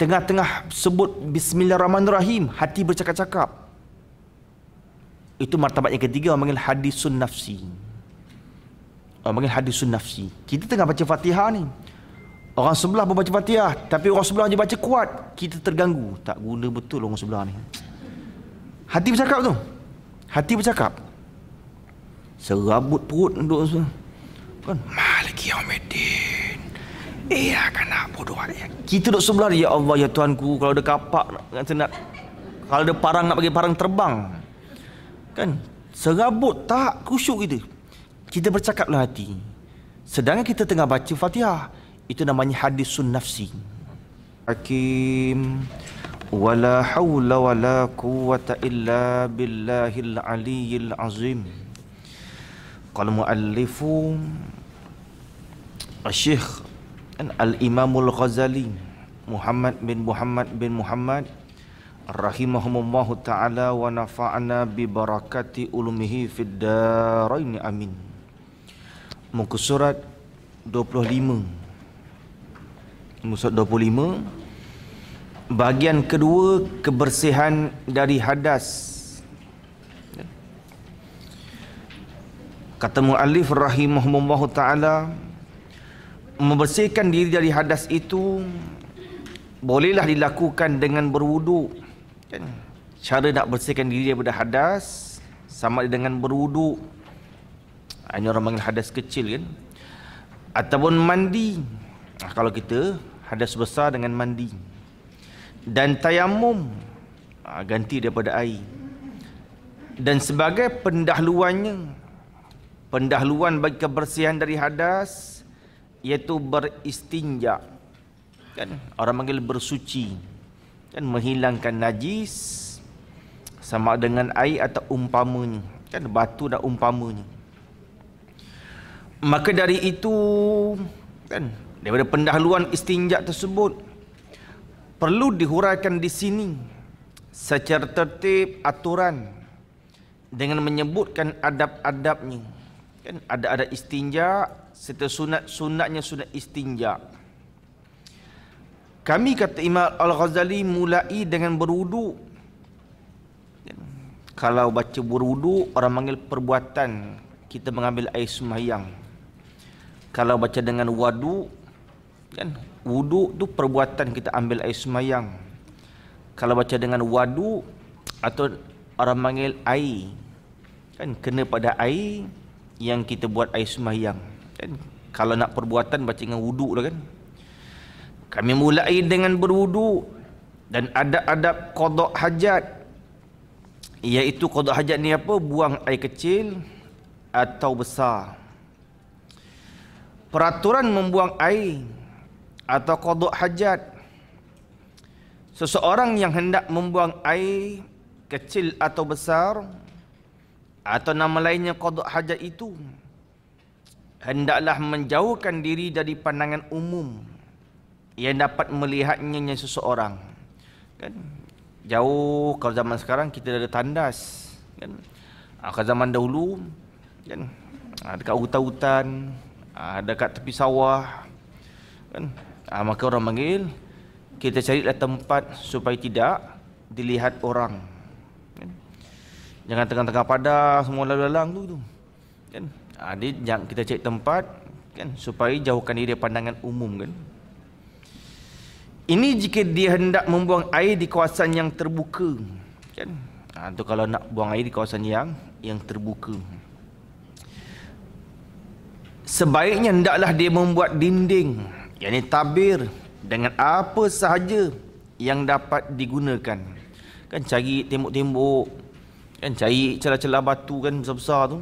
tengah-tengah sebut Bismillahirrahmanirrahim, hati bercakap-cakap. Itu martabat yang ketiga, orang panggil hadisun nafsi. Orang panggil hadisun nafsi. Kita tengah baca Fatihah ni, orang sebelah pun baca Fatihah, tapi orang sebelah je baca kuat, kita terganggu. Tak guna betul orang sebelah ni. Hati bercakap tu. Hati bercakap. Serabut perut duduk semua. Kan? Maliki yaumiddin. Iyyaka na'budu wa iyyaka. Kita duduk sebelah dia, ya Allah, ya Tuhanku, kalau ada kapak nak, kalau ada parang nak bagi parang terbang. Kan? Serabut, tak khusyuk kita. Kita bercakaplah hati. Sedangkan kita tengah baca Fatihah. Itu namanya hadisun nafsi. Hakim. Wala hawla wala quwwata illa billahil aliyyil azim. Qala muallifu Syekh Al-Imamul Ghazali Muhammad bin Muhammad rahimahumullahu ta'ala wa nafa'ana bi barakati ulumihi fid darain amin. Muka surat 25. Muka surat 25, bahagian kedua, kebersihan dari hadas. Kata muallif rahimahullahu ta'ala, membersihkan diri dari hadas itu bolehlah dilakukan dengan berwudu. Kan? Cara nak bersihkan diri daripada hadas sama dengan berwudu. Ini orang panggil hadas kecil kan. Ataupun mandi. Kalau kita hadas besar dengan mandi. Dan tayamum, ganti daripada air. Dan sebagai pendahuluan bagi kebersihan dari hadas, iaitu beristinja. Kan? Orang panggil bersuci. Kan? Menghilangkan najis sama dengan air atau umpamanya. Kan? Batu dan umpamanya. Maka dari itu, kan? Daripada pendahuluan istinja tersebut, perlu dihuraikan di sini secara tertib aturan dengan menyebutkan adab-adabnya. Kan ada istinja serta sunat-sunatnya sunat istinja. Kami kata Imam Al-Ghazali mulai dengan berwudu. Kalau baca berwudu, orang panggil perbuatan kita mengambil air sembahyang. Kalau baca dengan wadu, kan wudu tu perbuatan kita ambil air sembahyang. Kalau baca dengan wadu atau orang panggil air, kan kena pada air yang kita buat air sembahyang. Kan? Kalau nak perbuatan baca dengan wudu lah kan. Kami mulai dengan berwudu dan adab-adab qada hajat, iaitu qada hajat ni apa? Buang air kecil atau besar. Peraturan membuang air atau qada hajat. Seseorang yang hendak membuang air kecil atau besar, atau nama lainnya qada hajat itu, hendaklah menjauhkan diri dari pandangan umum yang dapat melihatnya seseorang. Kan? Jauh. Kalau zaman sekarang kita ada tandas. Kan? Kalau zaman dahulu, kan? Dekat hutan-hutan, dekat tepi sawah, kan? Maka orang panggil, kita carilah tempat supaya tidak dilihat orang. Kan? Jangan tengah-tengah padang semua lalu-lalang tu. Kan? Jangan kita cari tempat, kan, supaya jauhkan diri dari pandangan umum. Kan? Ini jika dia hendak membuang air di kawasan yang terbuka. Kan? Tu kalau nak buang air di kawasan yang terbuka. Sebaiknya hendaklah dia membuat dinding, yakni tabir, dengan apa sahaja yang dapat digunakan. Kan cari tembok-tembok, kan cari celah-celah batu kan besar-besar tu.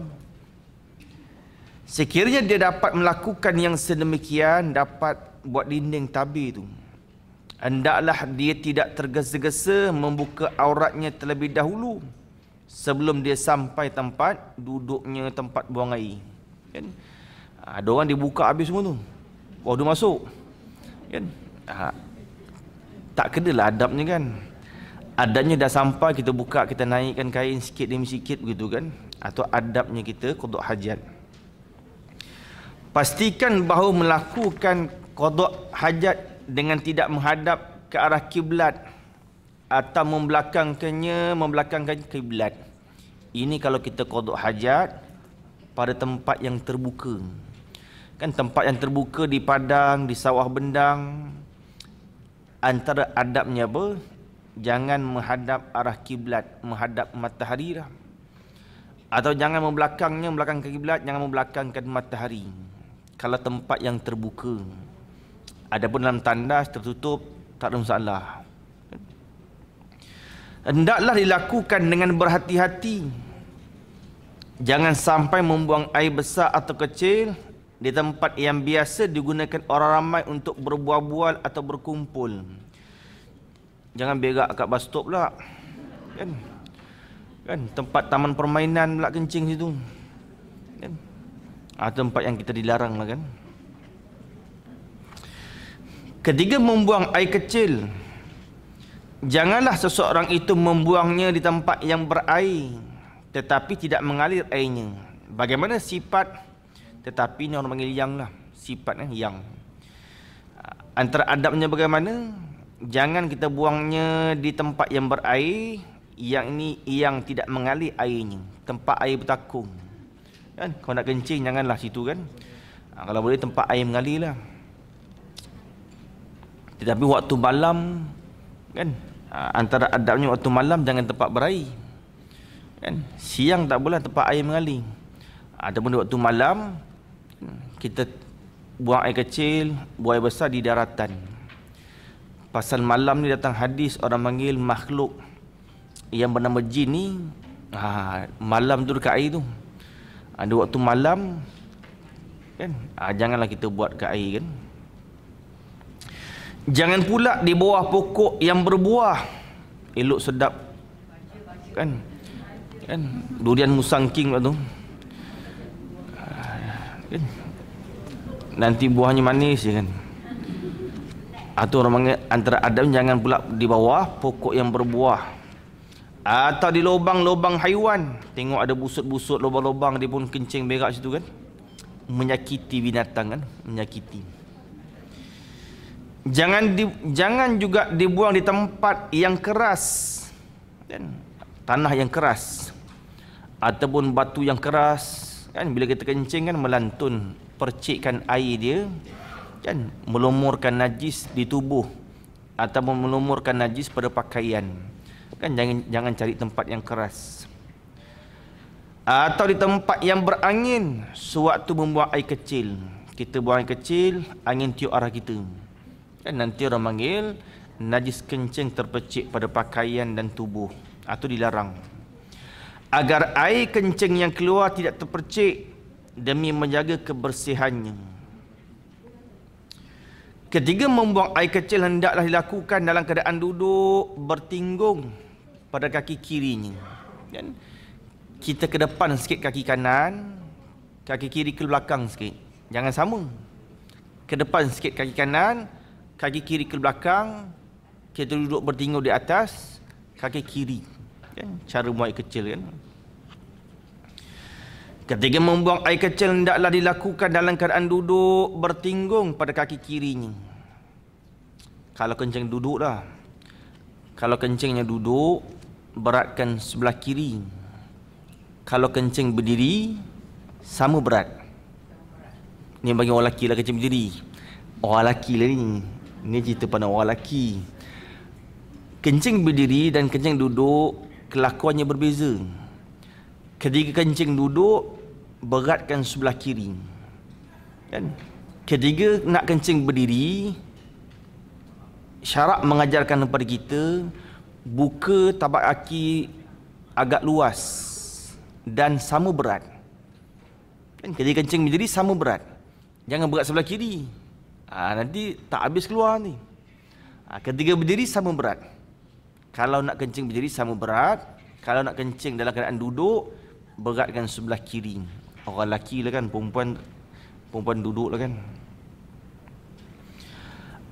Sekiranya dia dapat melakukan yang sedemikian, dapat buat dinding tabir tu, hendaklah dia tidak tergesa-gesa membuka auratnya terlebih dahulu sebelum dia sampai tempat duduknya, tempat buang air. Kan? Ada orang dia buka habis semua tu, baru dia masuk. Kan? Tak kenalah adabnya kan. Adabnya dah sampai, kita buka, kita naikkan kain sikit demi sikit begitu kan. Atau adabnya kita qada hajat. Pastikan bahawa melakukan qada hajat dengan tidak menghadap ke arah kiblat atau membelakangkan kiblat. Ini kalau kita qada hajat pada tempat yang terbuka. Kan tempat yang terbuka di padang, di sawah bendang, antara adabnya apa? Jangan menghadap arah kiblat, menghadap matahari lah. Atau jangan membelakangkan kiblat, jangan membelakangkan matahari. Kalau tempat yang terbuka. Adapun dalam tandas tertutup, tak ada masalah. Hendaklah dilakukan dengan berhati-hati. Jangan sampai membuang air besar atau kecil di tempat yang biasa digunakan orang ramai untuk berbual-bual atau berkumpul. Jangan berak kat bus stop pula. Kan tempat taman permainan pula kencing situ. Kan? Tempat yang kita dilarang lah kan. Ketiga, membuang air kecil. Janganlah seseorang itu membuangnya di tempat yang berair tetapi tidak mengalir airnya. Bagaimana sifat, tetapi ni orang panggil yang lah, sifatnya yang. Antara adabnya bagaimana? Jangan kita buangnya di tempat yang berair, yang tidak mengalir airnya, tempat air bertakung. Kan? Kalau nak kencing janganlah situ kan. Kalau boleh tempat air mengalir lah. Tetapi waktu malam kan, antara adabnya waktu malam jangan tempat berair. Kan? Siang tak boleh tempat air mengalir. Ataupun di waktu malam kita buang air kecil, buang air besar di daratan. Pasal malam ni datang hadis orang panggil makhluk yang bernama jin ni, malam tu dekat air tu. Ada waktu malam kan, janganlah kita buat kat air kan. Jangan pula di bawah pokok yang berbuah. Elok sedap kan. Kan durian musangking tu. Kan? Nanti buahnya manis je kan. Atau orang panggil antara adab jangan pula di bawah pokok yang berbuah. Atau di lubang-lubang haiwan. Tengok ada busut-busut lubang-lubang, dia pun kencing berak situ kan. Menyakiti binatang kan, menyakiti. Jangan juga dibuang di tempat yang keras. Kan? Tanah yang keras ataupun batu yang keras. Kan bila kita kencing kan melantun, percikkan air dia kan, melumurkan najis di tubuh ataupun melumurkan najis pada pakaian. Kan jangan cari tempat yang keras. Atau di tempat yang berangin sewaktu membuang air kecil. Kita buang air kecil, angin tiup arah kita. Kan nanti orang panggil najis kencing terpercik pada pakaian dan tubuh. Atau dilarang. Agar air kencing yang keluar tidak terpercik demi menjaga kebersihannya. Ketiga, membuang air kecil hendaklah dilakukan dalam keadaan duduk bertinggung pada kaki kirinya. Kan? Kita ke depan sikit kaki kanan, kaki kiri ke belakang sikit. Jangan sama. Ke depan sikit kaki kanan, kaki kiri ke belakang. Kita duduk bertinggung di atas kaki kiri. Kan? Cara buang air kecil kan. Ketiga, membuang air kecil hendaklah dilakukan dalam keadaan duduk bertinggung pada kaki kirinya. Kalau kencing duduk dah. Kalau kencingnya duduk, beratkan sebelah kiri. Kalau kencing berdiri, sama berat. Ni bagi orang lelaki lah kencing berdiri. Orang lelaki lah ni. Ni cerita pada orang lelaki. Kencing berdiri dan kencing duduk kelakuannya berbeza. Ketika kencing duduk, beratkan sebelah kiri. Kan? Ketiga, nak kencing berdiri, syarak mengajarkan kepada kita buka tapak kaki agak luas dan sama berat. Kan? Ketika kencing berdiri sama berat. Jangan berat sebelah kiri. Nanti tak habis keluar ni. Ketika berdiri sama berat. Kalau nak kencing berdiri sama berat. Kalau nak kencing dalam keadaan duduk, beratkan sebelah kiri. Orang lelaki lah kan, perempuan duduk lah kan.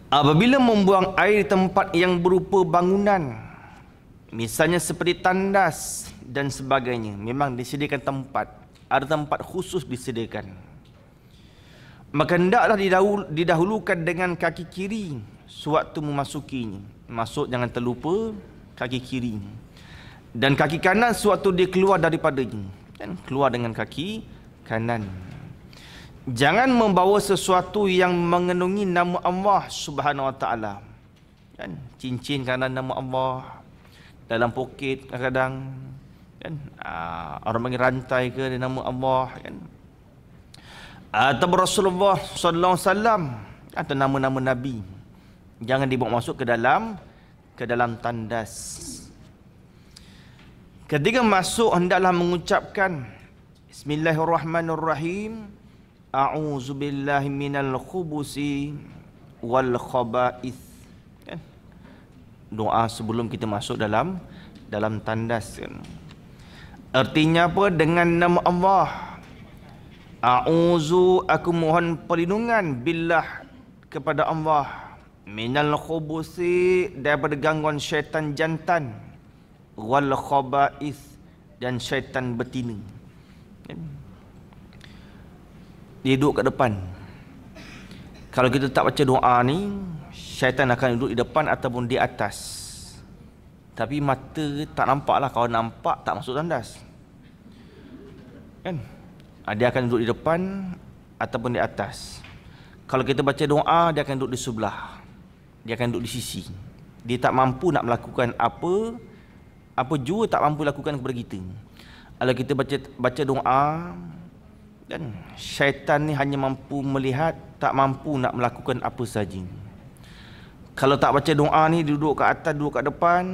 Apabila membuang air di tempat yang berupa bangunan, misalnya seperti tandas dan sebagainya, memang disediakan tempat, ada tempat khusus disediakan. Maka hendaklah didahulukan dengan kaki kiri sewaktu memasukinya. masuk jangan terlupa kaki kiri. Dan kaki kanan sewaktu dia keluar daripadanya, kan, keluar dengan kaki kanan. Jangan membawa sesuatu yang mengandungi nama Allah Subhanahu Wa Taala. Kan, cincin kerana nama Allah dalam poket kadang-kadang, kan, orang panggil rantai ke dengan nama Allah, kan. Atau Rasulullah sallallahu alaihi wasallam atau nama-nama nabi. Jangan dibawa masuk ke dalam tandas. Ketika masuk hendaklah mengucapkan Bismillahirrahmanirrahim. A'udzubillahi minal khubusi wal khaba'ith. Kan? Doa sebelum kita masuk dalam tandas, kan. Artinya apa? Dengan nama Allah. A'udzu, aku mohon perlindungan billah kepada Allah, minal khubusi, daripada gangguan syaitan jantan, wal khaba'ith, dan syaitan betina. Dia duduk kat depan. Kalau kita tak baca doa ni, syaitan akan duduk di depan ataupun di atas. Tapi mata tak nampak lah. Kalau nampak tak masuk tandas, kan? Dia akan duduk di depan ataupun di atas. Kalau kita baca doa, dia akan duduk di sebelah, dia akan duduk di sisi. Dia tak mampu nak melakukan apa jua tak mampu lakukan kepada kita. Kalau kita baca doa, dan syaitan ni hanya mampu melihat, tak mampu nak melakukan apa saja. Kalau tak baca doa ni, duduk kat atas, duduk kat depan,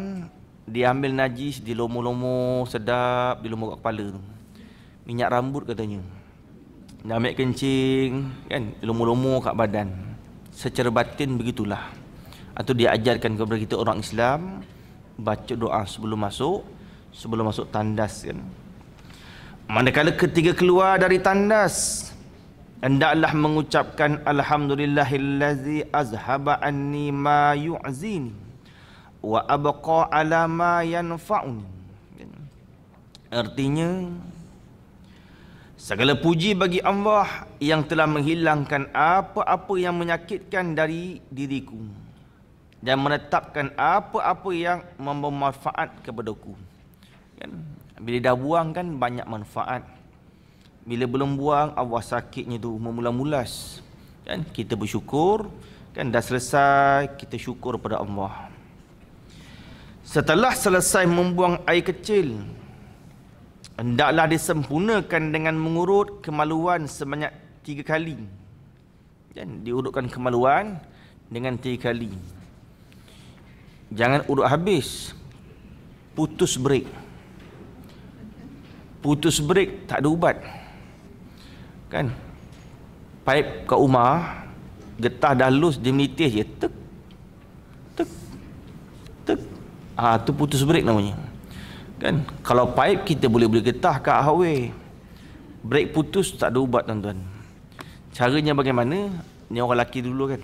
dia ambil najis, dia lomo-lomo sedap, dia lomo kat kepala tu. Minyak rambut katanya. Dia ambil kencing, kan, lomo-lomo kat badan. Secara batin begitulah. Atau dia ajarkan kepada kita orang Islam baca doa sebelum masuk tandas, kan. Manakala ketika keluar dari tandas, hendaklah mengucapkan alhamdulillahillazi azhaba anni ma yu'zini wa abqa ala ma yanfa'uni. Artinya, segala puji bagi Allah yang telah menghilangkan apa-apa yang menyakitkan dari diriku dan menetapkan apa-apa yang membawa manfaat kepadaku. Kan? Bila dah buang kan banyak manfaat. Bila belum buang, Allah sakitnya tu memulas-mulas. Kan? Kita bersyukur, kan, dah selesai, kita syukur pada Allah. Setelah selesai membuang air kecil, hendaklah disempurnakan dengan mengurut kemaluan sebanyak 3 kali. Dan diurutkan kemaluan dengan 3 kali. Jangan urut habis. Putus break. Putus break tak ada ubat. Kan? Paip kat rumah, getah dah lus, dia menitis je. Tek. Tek. Tek. Tu putus break namanya. Kan? Kalau paip kita boleh getah kat highway. Break putus tak ada ubat, tuan-tuan. Caranya bagaimana? Ni orang lelaki dulu, kan.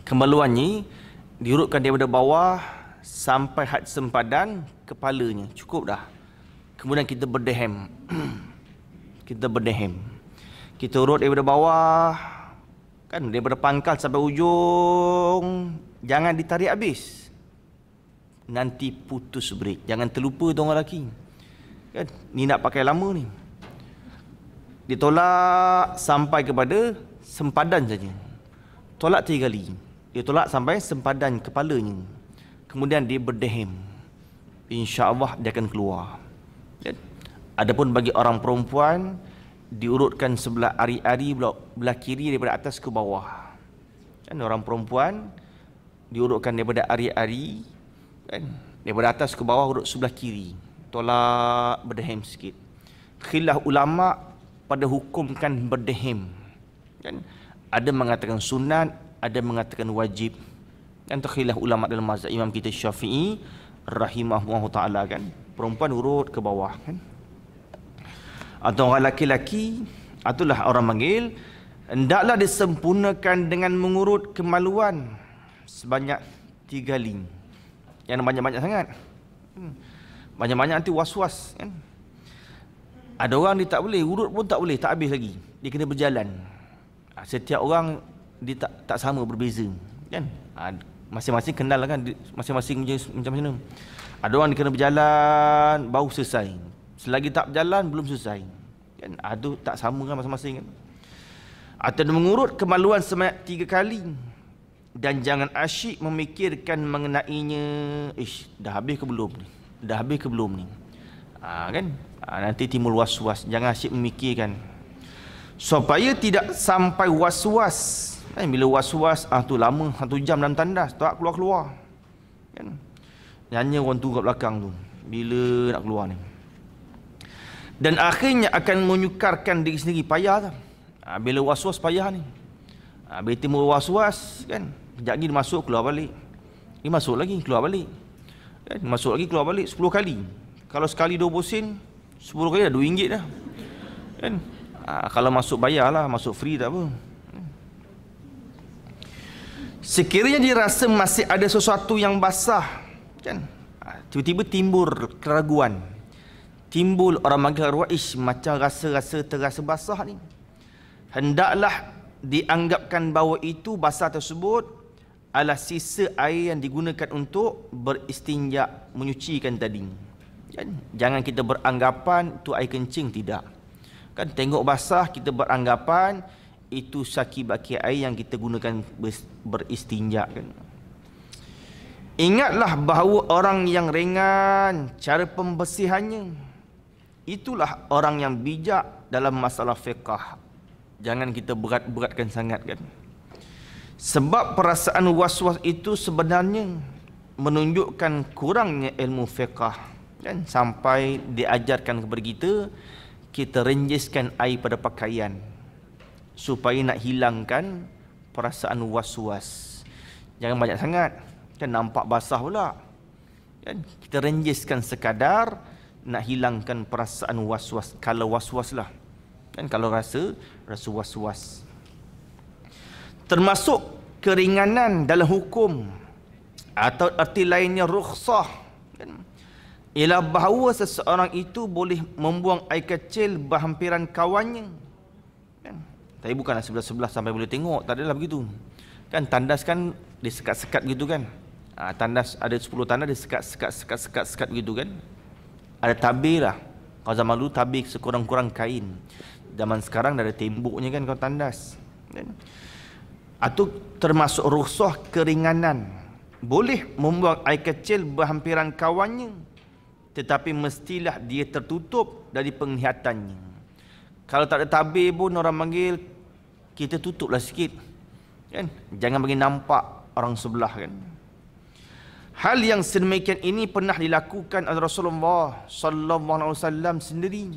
Kemaluannya diurutkan daripada bawah sampai had sempadan kepalanya. Cukup dah. Kemudian kita berdehem. Kita berdehem. Kita urut daripada bawah, kan, daripada pangkal sampai ujung. Jangan ditarik habis. Nanti putus break. Jangan terlupa tu orang lelaki. Kan? Ni nak pakai lama ni. Ditolak sampai kepada sempadan saja. Tolak 3 kali. Dia tolak sampai sempadan kepalanya. Kemudian dia berdehem. InsyaAllah dia akan keluar. Adapun bagi orang perempuan, diurutkan sebelah ari-ari belah kiri daripada atas ke bawah. Kan, orang perempuan diurutkan daripada ari-ari, kan, daripada atas ke bawah urut sebelah kiri. Tolak berdehem sikit. Khilaf ulama pada hukumkan berdehem. Kan, ada mengatakan sunat, ada mengatakan wajib. Kan, khilaf ulama dalam mazhab Imam kita Syafi'i rahimahullahu taala, kan. Perempuan urut ke bawah, kan. Atau orang laki-laki, itulah orang panggil, hendaklah disempurnakan dengan mengurut kemaluan sebanyak 3 kali. Yang banyak-banyak sangat. Banyak-banyak nanti was-was, kan. Ada orang dia tak boleh, urut pun tak boleh, tak habis lagi. Dia kena berjalan. Setiap orang dia tak sama, berbeza, kan. Masing-masing kenal lah kan, masing-masing macam mana. Ada orang dia kena berjalan baru selesai. Selagi tak berjalan belum selesai. Kan ada tak sama kan masing-masing kan. Atau mengurut kemaluan sebanyak 3 kali. Dan jangan asyik memikirkan mengenainya. Dah habis ke belum ni? Dah habis ke belum ni? Kan? Nanti timbul was-was. Jangan asyik memikirkan. Supaya tidak sampai was-was. Bila was-was, tu lama, 1 jam dalam tandas. Tak keluar-keluar. Kan? Nyanyi orang tu kat belakang tu. Bila nak keluar ni? Dan akhirnya akan menyukarkan diri sendiri. Payah tak? Bila was-was payah ni. Bila timbul was-was kan, sekejap lagi dia masuk keluar balik. Dia masuk lagi keluar balik. Kan? Masuk lagi keluar balik 10 kali. Kalau sekali 20 sen, 10 kali dah RM2 dah. Kan? Kalau masuk bayarlah, masuk free tak apa. Sekiranya dia rasa masih ada sesuatu yang basah, kan? Tiba-tiba timbul keraguan. Timbul orang panggil arwah, macam rasa-rasa terasa basah ni. Hendaklah dianggapkan bahawa itu basah tersebut adalah sisa air yang digunakan untuk beristinja, menyucikan tadi. Kan? Jangan kita beranggapan itu air kencing, tidak. Kan tengok basah kita beranggapan itu saki-baki air yang kita gunakan beristinja kan. Ingatlah bahawa orang yang ringan cara pembersihannya, itulah orang yang bijak dalam masalah fiqh. Jangan kita berat-beratkan sangat kan. Sebab perasaan was-was itu sebenarnya menunjukkan kurangnya ilmu fiqh kan, sampai diajarkan kepada kita, kita renjiskan air pada pakaian supaya nak hilangkan perasaan was-was. Jangan banyak sangat kan, nampak basah pula kan. Kita renjiskan sekadar nak hilangkan perasaan was-was. Kalau was-was lah kan, kalau rasa was-was. Termasuk keringanan dalam hukum atau erti lainnya rukhsah kan, ialah bahawa seseorang itu boleh membuang air kecil berhampiran kawannya kan. Tapi bukanlah sebelah-sebelah sampai boleh tengok, tak adalah begitu kan. Tandas kan disekat-sekat gitu kan. Tandas ada 10 tandas disekat-sekat gitu kan. Ada tabir lah. Kalau zaman dulu tabir sekurang-kurang kain. Zaman sekarang dah ada temboknya kan kalau tandas kan? Atau termasuk rukhsah keringanan, boleh membuang air kecil berhampiran kawannya, tetapi mestilah dia tertutup dari penglihatannya. Kalau tak ada tabir pun orang panggil, kita tutuplah sikit kan? Jangan bagi nampak orang sebelah kan. Hal yang sedemikian ini pernah dilakukan oleh Rasulullah sallallahu alaihi wasallam sendiri.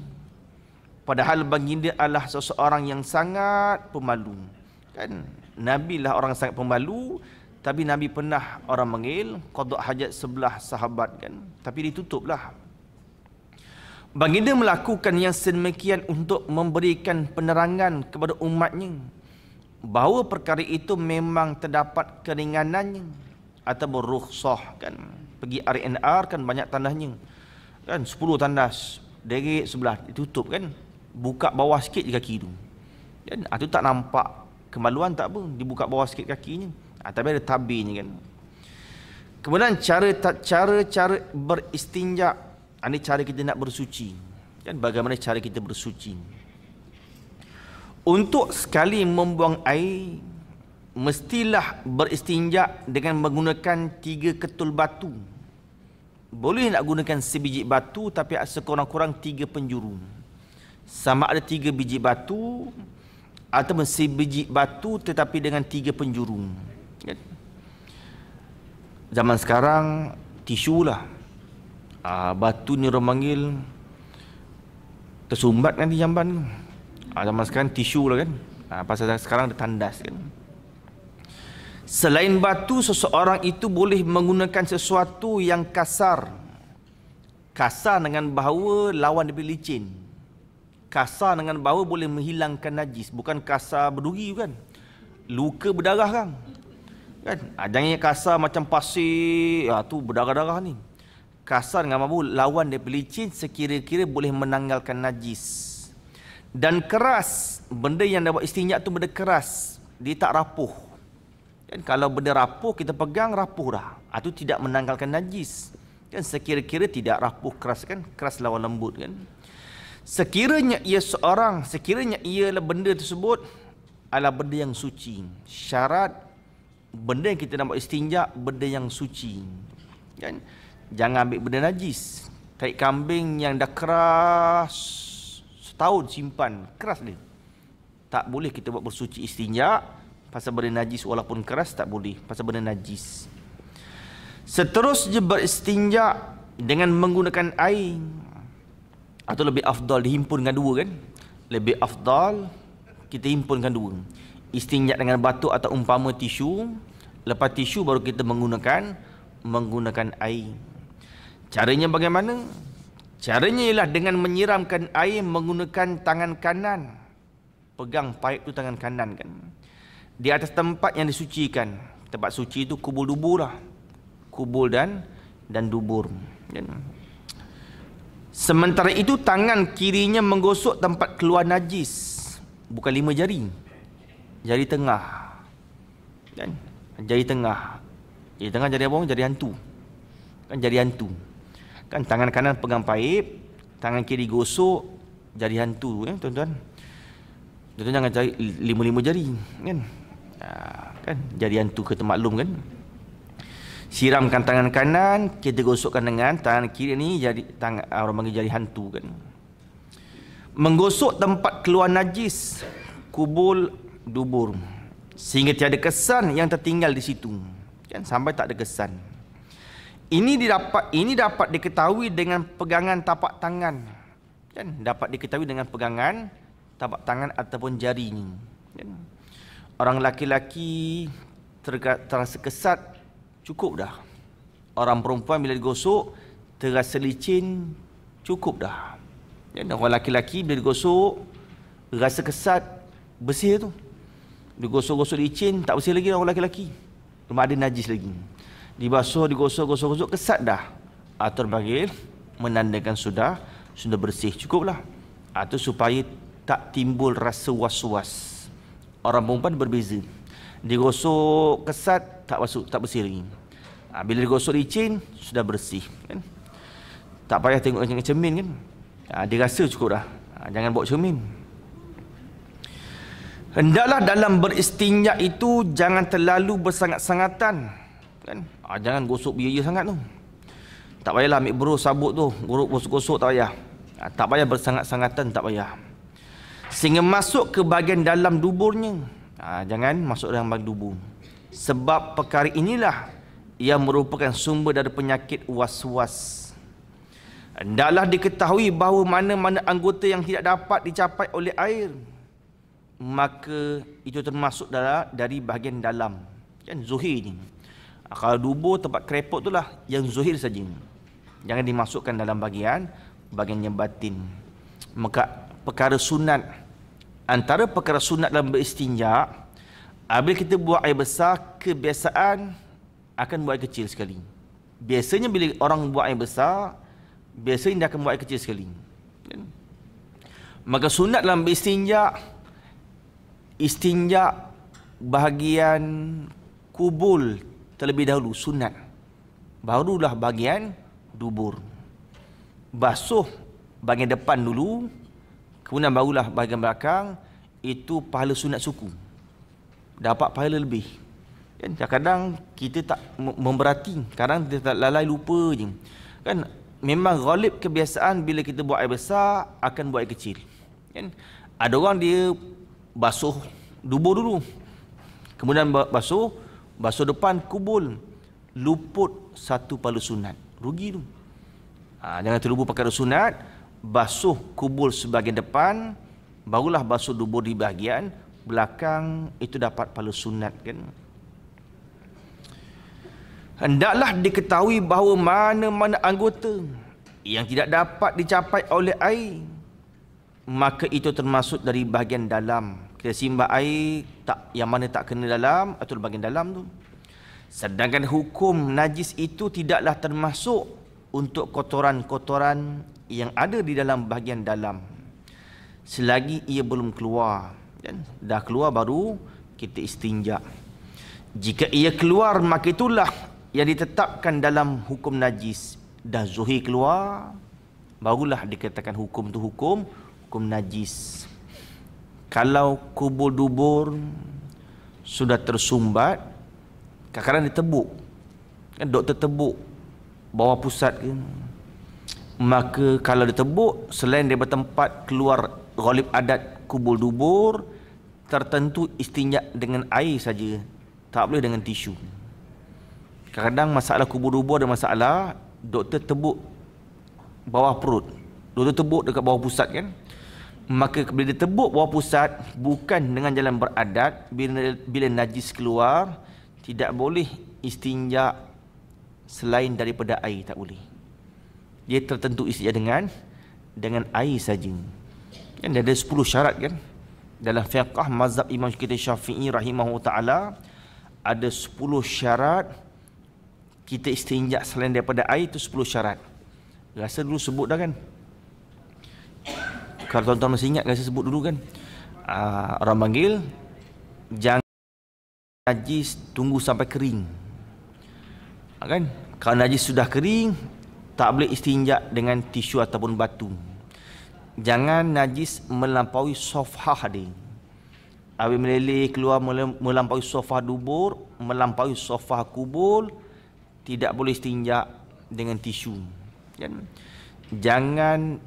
Padahal baginda adalah seseorang yang sangat pemalu kan. Nabi lah orang sangat pemalu, tapi Nabi pernah orang panggil qada hajat sebelah sahabat kan, tapi ditutuplah. Baginda melakukan yang sedemikian untuk memberikan penerangan kepada umatnya bahawa perkara itu memang terdapat keringanannya atau berukhsah kan. Pergi RNR kan banyak tandasnya kan, 10 tandas deret sebelah ditutup kan. Buka bawah sikit je kaki tu kan. Itu tak nampak kemaluan tak apa, dibuka bawah sikit kakinya. Tapi ada tabirnya kan. Kemudian cara beristinja, ini cara kita nak bersuci kan. Bagaimana cara kita bersuci? Untuk sekali membuang air, mestilah beristinja dengan menggunakan 3 ketul batu. Boleh nak gunakan sebiji batu, tapi sekurang-kurang 3 penjuru. Sama ada 3 biji batu atau sebiji batu tetapi dengan 3 penjuru. Zaman sekarang tisu lah. Batu ni orang panggil tersumbat kan di jamban. Zaman sekarang tisu lah kan. Pasal sekarang ada tandas kan. Selain batu, seseorang itu boleh menggunakan sesuatu yang kasar. Kasar dengan bahawa lawan daripada licin. Kasar dengan bahawa boleh menghilangkan najis. Bukan kasar berduri kan. Luka berdarah kan. Jangan kasar macam pasir. Tu berdarah-darah ni. Kasar dengan bahawa lawan daripada licin sekira-kira boleh menanggalkan najis. Dan keras. Benda yang dapat istinja tu benda keras. Dia tak rapuh. Kan kalau benda rapuh kita pegang rapuh dah. Itu tidak menanggalkan najis. Kan sekira-kira tidak rapuh keras kan, keras lawan lembut kan. Sekiranya ia benda tersebut adalah benda yang suci. Syarat benda yang kita nak buat istinja benda yang suci. Kan? Jangan ambil benda najis. Tai kambing yang dah keras setahun simpan, keras dia. Tak boleh kita buat bersuci istinja pasal benda najis, walaupun keras tak boleh pasal benda najis. Seterusnya beristinja dengan menggunakan air, atau lebih afdal dihimpunkan dua kan. Lebih afdal kita himpunkan dua. Istinja dengan batu atau umpama tisu. Lepas tisu baru kita menggunakan air. Caranya bagaimana? Caranya ialah dengan menyiramkan air menggunakan tangan kanan. Pegang paip tu tangan kanan kan. Di atas tempat yang disucikan. Tempat suci itu kubul dubur lah. Kubul dan dubur. Sementara itu tangan kirinya menggosok tempat keluar najis. Bukan 5 jari. Jari tengah. Kan? Jari tengah. Jari tengah jari apa? Jari hantu. Kan jari hantu. Kan tangan kanan pegang paip, tangan kiri gosok jari hantu ya tuan-tuan. Tuan-tuan jangan cari 5 jari kan. Kan jari hantu kita maklum kan. Siramkan tangan kanan, kita gosokkan dengan tangan kiri ni jadi orang panggil jari hantu kan. Menggosok tempat keluar najis, kubul dubur, sehingga tiada kesan yang tertinggal di situ. Kan sampai tak ada kesan. Ini dapat diketahui dengan pegangan tapak tangan. Kan dapat diketahui dengan pegangan tapak tangan ataupun jari ni. Kan? Orang laki-laki terasa kesat, cukup dah. Orang perempuan bila digosok terasa licin, cukup dah. Dan orang laki-laki bila digosok rasa kesat, bersih tu. Digosok-gosok licin, tak bersih lagi orang laki-laki. Cuma ada najis lagi. Dibasuh, digosok, kesat dah. Atau panggil menandakan sudah bersih, cukuplah. Atau supaya tak timbul rasa was-was. Orang perempuan berbeza. Digosok kesat, tak bersih lagi. Bila digosok licin, sudah bersih kan? Tak payah tengok cermin kan. Dia rasa cukup dah. Jangan bawa cermin. Hendaklah dalam beristinja itu jangan terlalu bersangat-sangatan kan? Jangan gosok biaya sangat tu. Tak payahlah ambil berus sabut tu, gosok-gosok tak payah. Tak payah bersangat-sangatan, tak payah. Sehingga masuk ke bahagian dalam duburnya. Jangan masuk dalam bahagian dubur. Sebab perkara inilah yang merupakan sumber dari penyakit was-was. Hendaklah diketahui bahawa mana-mana anggota yang tidak dapat dicapai oleh air, maka itu termasuk dari bahagian dalam. Kan zuhir ni. Kalau dubur tempat kerepot tu lah yang zuhir saja. Jangan dimasukkan dalam bahagian yang batin. Maka perkara sunat, antara perkara sunat dalam beristinja, bila kita buang air besar, kebiasaan akan buang air kecil sekali. Biasanya bila orang buang air besar, biasanya dia akan buang air kecil sekali. Maka sunat dalam beristinja, istinja bahagian kubul terlebih dahulu, sunat. Barulah bahagian dubur. Basuh bahagian depan dulu, kemudian barulah bahagian belakang. Itu pahala sunat suku. Dapat pahala lebih. Kan kadang kita tak memberati, kadang kita tak lalai lupa je. Kan memang ghalib kebiasaan bila kita buat air besar akan buat air kecil. Kan ada orang dia basuh dubur dulu. Kemudian basuh depan kubul, luput satu pahala sunat. Rugi tu. Jangan terlupa perkara sunat. Basuh kubul sebahagian depan, barulah basuh dubur di bahagian belakang. Itu dapat pahala sunat kan. Hendaklah diketahui bahawa mana-mana anggota yang tidak dapat dicapai oleh air, maka itu termasuk dari bahagian dalam. Kita simbah air yang mana tak kena dalam, atau bahagian dalam tu. Sedangkan hukum najis itu tidaklah termasuk untuk kotoran-kotoran yang ada di dalam bahagian dalam, selagi ia belum keluar. Dan dah keluar baru kita istinja. Jika ia keluar, maka itulah yang ditetapkan dalam hukum najis. Dah zuhir keluar, barulah dikatakan hukum tu hukum najis. Kalau kubur dubur sudah tersumbat, kadang-kadang ditebuk, kan doktor tebuk bawah pusat kan, maka kalau ditebuk, selain daripada tempat keluar ghalib adat kubur dubur, tertentu istinja dengan air saja, tak boleh dengan tisu. Kadang-kadang masalah kubur dubur ada masalah, doktor tebuk bawah perut, doktor tebuk dekat bawah pusat kan, maka bila dia tebuk bawah pusat bukan dengan jalan beradat, bila najis keluar, tidak boleh istinja selain daripada air, tak boleh. Dia tertentu istinja dengan air saja. Kan ada 10 syarat kan. Dalam fiqh mazhab Imam kita Syafi'i rahimahullah taala ada 10 syarat kita istinja selain daripada air, itu 10 syarat. Rasa dulu sebut dah kan. Kalau tuan-tuan masih ingat, rasa sebut dulu kan. Orang panggil jangan najis tunggu sampai kering. Kan? Kalau najis sudah kering, tak boleh istinja dengan tisu ataupun batu. Jangan najis melampaui sofah dia. Air meleleh keluar melampaui sofah dubur, melampaui sofah kubur, tidak boleh istinja dengan tisu. Kan? Jangan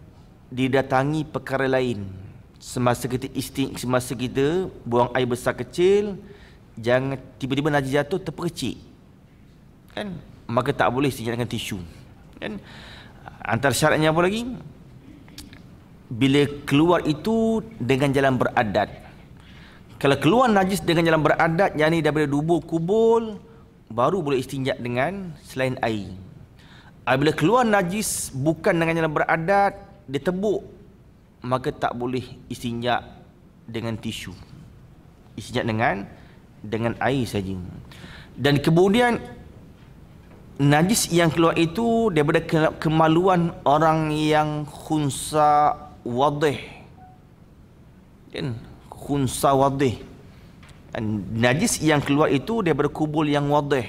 didatangi perkara lain semasa kita buang air besar kecil. Jangan tiba-tiba najis jatuh terpercik, kan, maka tak boleh istinja dengan tisu, kan. Antara syaratnya apa lagi? Bila keluar itu dengan jalan beradat. Kalau keluar najis dengan jalan beradat, yakni daripada dubur kubur, baru boleh istinja dengan selain air. Bila keluar najis bukan dengan jalan beradat, dia tebuk, maka tak boleh istinja dengan tisu, istinja dengan air saja. Dan kemudian najis yang keluar itu daripada kemaluan orang yang khunsa wadih, kan, khunsa wadih. Dan najis yang keluar itu daripada kubul yang wadih.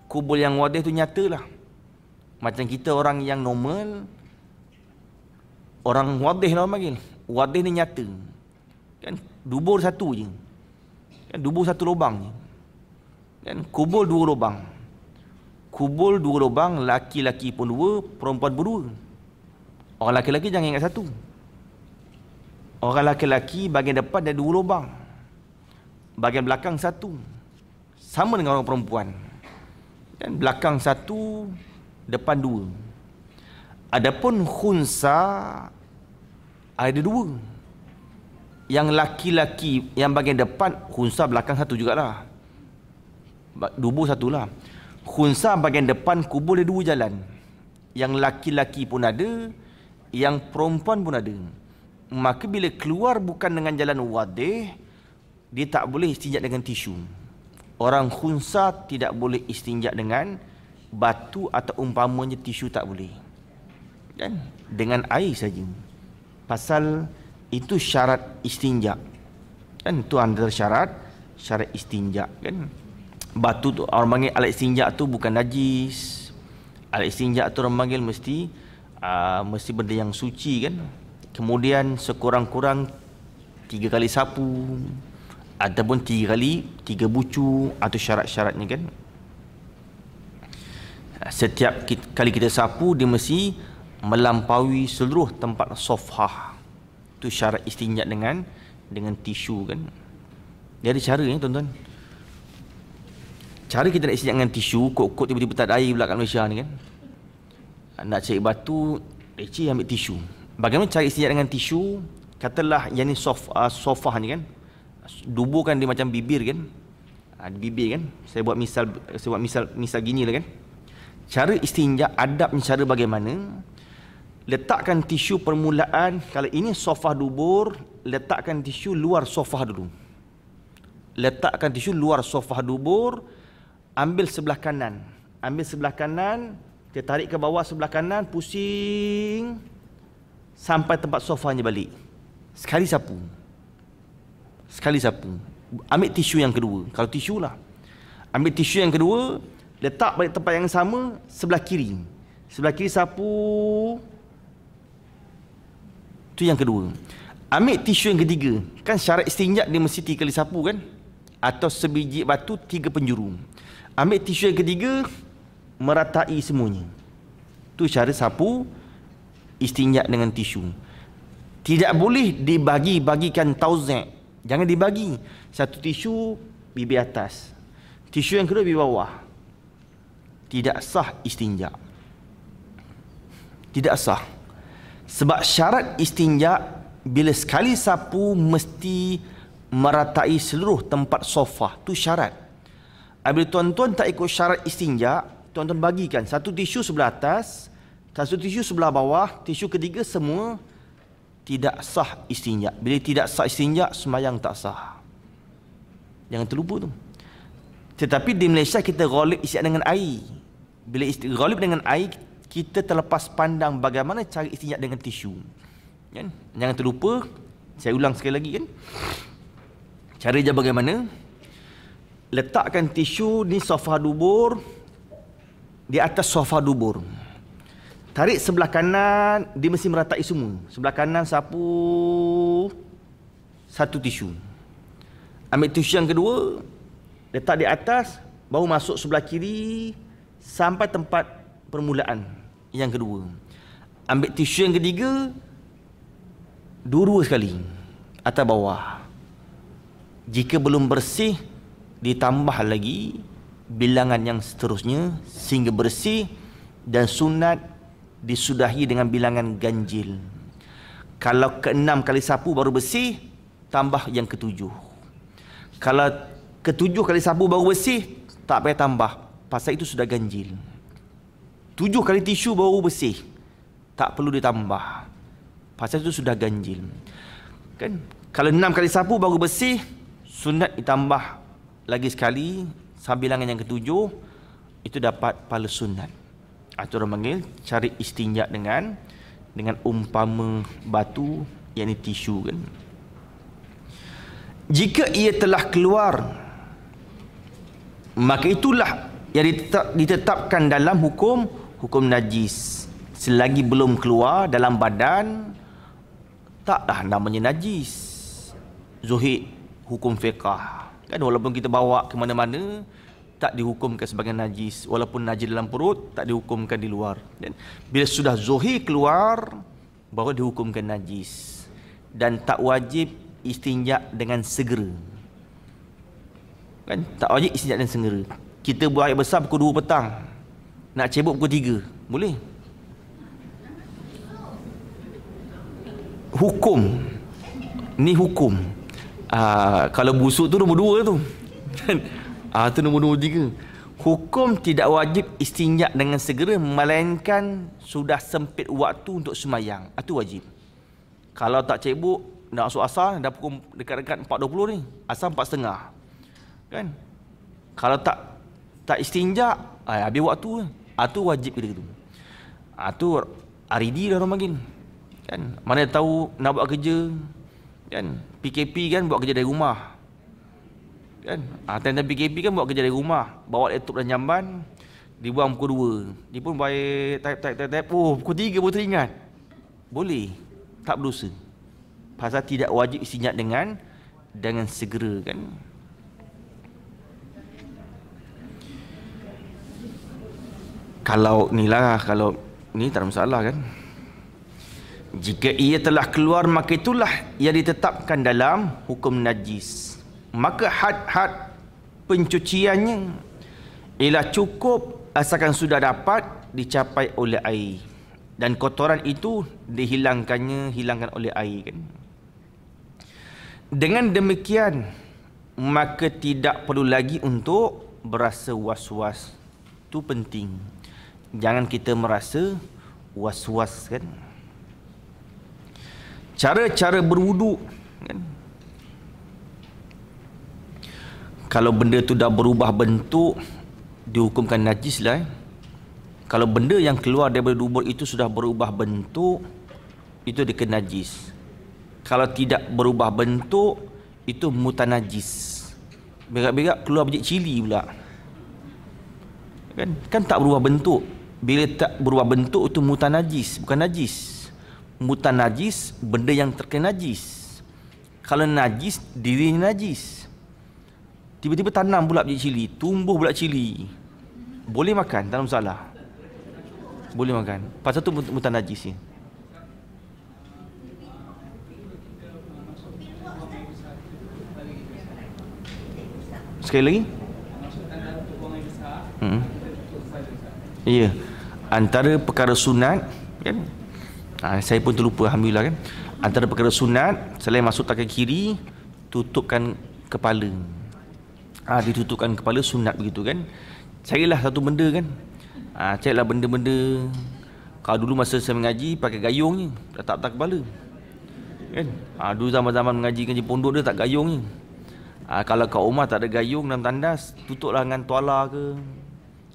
Kubul yang wadih itu nyatalah. Macam kita orang yang normal, orang wadih lah panggil. Wadih ni nyata. Kan dubur satu je. Kan dubur satu lubang je. Kan kubur 2 lubang. Kubur 2 lubang, laki-laki pun 2, perempuan pun 2. Orang laki-laki jangan ingat satu. Orang laki-laki bahagian depan ada 2 lubang. Bahagian belakang 1. Sama dengan orang perempuan. Dan belakang 1, depan 2. Adapun khunsa ada 2. Yang laki-laki yang bahagian depan, khunsa belakang 1 jugalah. Dubur 1 lah. Khunsa bahagian depan kubur ada 2 jalan. Yang laki-laki pun ada, yang perempuan pun ada. Maka bila keluar bukan dengan jalan wadih, dia tak boleh istinja dengan tisu. Orang khunsa tidak boleh istinja dengan batu atau umpamanya tisu, tak boleh. Kan? Dengan air saja. Pasal itu syarat istinja. Kan itu antara syarat istinja, kan. Batu tu orang panggil alat istinja tu bukan najis. Alat istinja tu orang panggil mesti benda yang suci, kan. Kemudian sekurang-kurang 3 kali sapu ataupun 3 bucu atau syarat-syaratnya, kan. Setiap kali kita sapu, dia mesti melampaui seluruh tempat sofah. Itu syarat istinja dengan tisu, kan. Dia ada cara ni, tuan-tuan. Cara kita nak istinja dengan tisu, kok tiba-tiba tak ada air pula kat Malaysia ni, kan. Nak cari batu, ambil tisu. Bagaimana cara istinja dengan tisu? Katalah yang ni sofah ni, kan. Dubur kan dia macam bibir, kan. Ada bibir, kan. Saya buat misal gini lah, kan. Cara istinja, adabnya cara bagaimana? Letakkan tisu permulaan. Kalau ini sofah dubur, letakkan tisu luar sofah dulu. Letakkan tisu luar sofah dubur. Ambil sebelah kanan. Kita tarik ke bawah sebelah kanan, pusing sampai tempat sofanya balik. Sekali sapu. Ambil tisu yang kedua. Kalau tisu lah, Ambil tisu yang kedua, letak pada tempat yang sama sebelah kiri. Sebelah kiri sapu. Itu yang kedua. Ambil tisu yang ketiga. Kan syarat istinja dia mesti 3 kali sapu kan? Atau sebiji batu 3 penjuru. Ambil tisu yang ketiga, meratai semuanya. Itu cara sapu istinja dengan tisu. Tidak boleh dibagi-bagikan tauzek. Jangan dibagi. Satu tisu bibir atas, tisu yang kedua bibir bawah. Tidak sah istinja. Tidak sah. Sebab syarat istinja, bila sekali sapu mesti meratai seluruh tempat sofa. Itu syarat. Bila tuan-tuan tak ikut syarat istinja, tuan-tuan bagikan satu tisu sebelah atas, satu tisu sebelah bawah, tisu ketiga semua, tidak sah istinja. Bila tidak sah istinja, sembahyang tak sah. Jangan terlupa tu. Tetapi di Malaysia kita ghalib istinja dengan air. Bila ghalib dengan air, kita terlepas pandang bagaimana cara istinja dengan tisu. Kan? Jangan terlupa, saya ulang sekali lagi kan. Cara dia bagaimana? Letakkan tisu di sofa dubur, di atas sofa dubur. Tarik sebelah kanan, dia mesti meratai semua. Sebelah kanan sapu satu tisu. Ambil tisu yang kedua, letak di atas, baru masuk sebelah kiri sampai tempat permulaan yang kedua. Ambil tisu yang ketiga, dua sekali atas bawah. Jika belum bersih, ditambah lagi bilangan yang seterusnya sehingga bersih, dan sunat disudahi dengan bilangan ganjil. Kalau ke-6 kali sapu baru bersih, tambah yang ke-7. Kalau ke-7 kali sapu baru bersih, tak payah tambah, pasal itu sudah ganjil. 7 kali tisu baru bersih, tak perlu ditambah, pasal itu sudah ganjil. Kan? Kalau 6 kali sapu baru bersih, sunat ditambah lagi sekali sampai bilangan yang ke-7, itu dapat pahala sunat. Atau orang panggil cari istinja dengan umpama batu, yakni tisu kan. Jika ia telah keluar, maka itulah yang ditetapkan dalam hukum najis. Selagi belum keluar dalam badan, taklah namanya najis. Zuhid hukum fiqah kan, walaupun kita bawa ke mana-mana tak dihukumkan sebagai najis. Walaupun najis dalam perut, tak dihukumkan di luar. Dan bila sudah zuhir keluar, baru dihukumkan najis. Dan tak wajib istinja dengan segera. Kan? Tak wajib istinja dengan segera. Kita buat air besar pukul 2 petang, nak cebok pukul 3, boleh? Hukum. Ni hukum. Kalau busuk tu nombor 2 tu. Itu nombor 3. Hukum tidak wajib istinja dengan segera, melainkan sudah sempit waktu untuk semayang. Itu wajib. Kalau tak cebok, nak masuk asar, dah pukul dekat-dekat 4.20 ni, asar 4.30. Kan? Kalau tak istinja, habis waktu. Itu wajib kita tu. Itu aridi dah orang panggil. Kan? Mana tahu nak buat kerja, kan? PKP kan, buat kerja dari rumah. Kan? Tanda PKP kan buat kerja dari rumah, bawa laptop dan jamban, dibuang pukul 2. Dia pun baik type. Oh, pukul 3 baru teringat. Boleh, tak berdosa. Pasal tidak wajib istinja dengan segera kan. Kalau ni tak ada masalah kan. Jika ia telah keluar, maka itulah yang ditetapkan dalam hukum najis. Maka had-had pencuciannya ialah cukup asalkan sudah dapat dicapai oleh air, dan kotoran itu hilangkan oleh air kan. Dengan demikian, maka tidak perlu lagi untuk berasa was-was. Itu penting. Jangan kita merasa was-was kan. Cara-cara berwuduk kan. Kalau benda tu dah berubah bentuk, dihukumkan najis lah. Kalau benda yang keluar daripada dubur itu sudah berubah bentuk, itu dikena najis. Kalau tidak berubah bentuk, itu mutanajis. Berak-berak keluar biji cili pula. Kan tak berubah bentuk. Bila tak berubah bentuk itu mutanajis, bukan najis. Mutanajis benda yang terkena najis. Kalau najis, dirinya najis. Tiba-tiba tanam pula biji cili, tumbuh pula cili. Boleh makan, tak ada masalah. Boleh makan. Pasal tu mutanajis ni. Sekali lagi. Ya. Antara perkara sunat, kan? Saya pun terlupa, alhamdulillah, kan. Antara perkara sunat, selain masuk tangan kiri, tutupkan kepala. Ditutupkan kepala sunat begitu, kan. Carilah satu benda, kan. Carilah benda-benda. Kalau dulu masa saya mengaji pakai gayung ni, tak kepala. Kan? Dulu zaman-zaman mengaji pondok dia tak gayung ni. Kalau kat rumah tak ada gayung dalam tandas, tutuplah dengan tuala ke,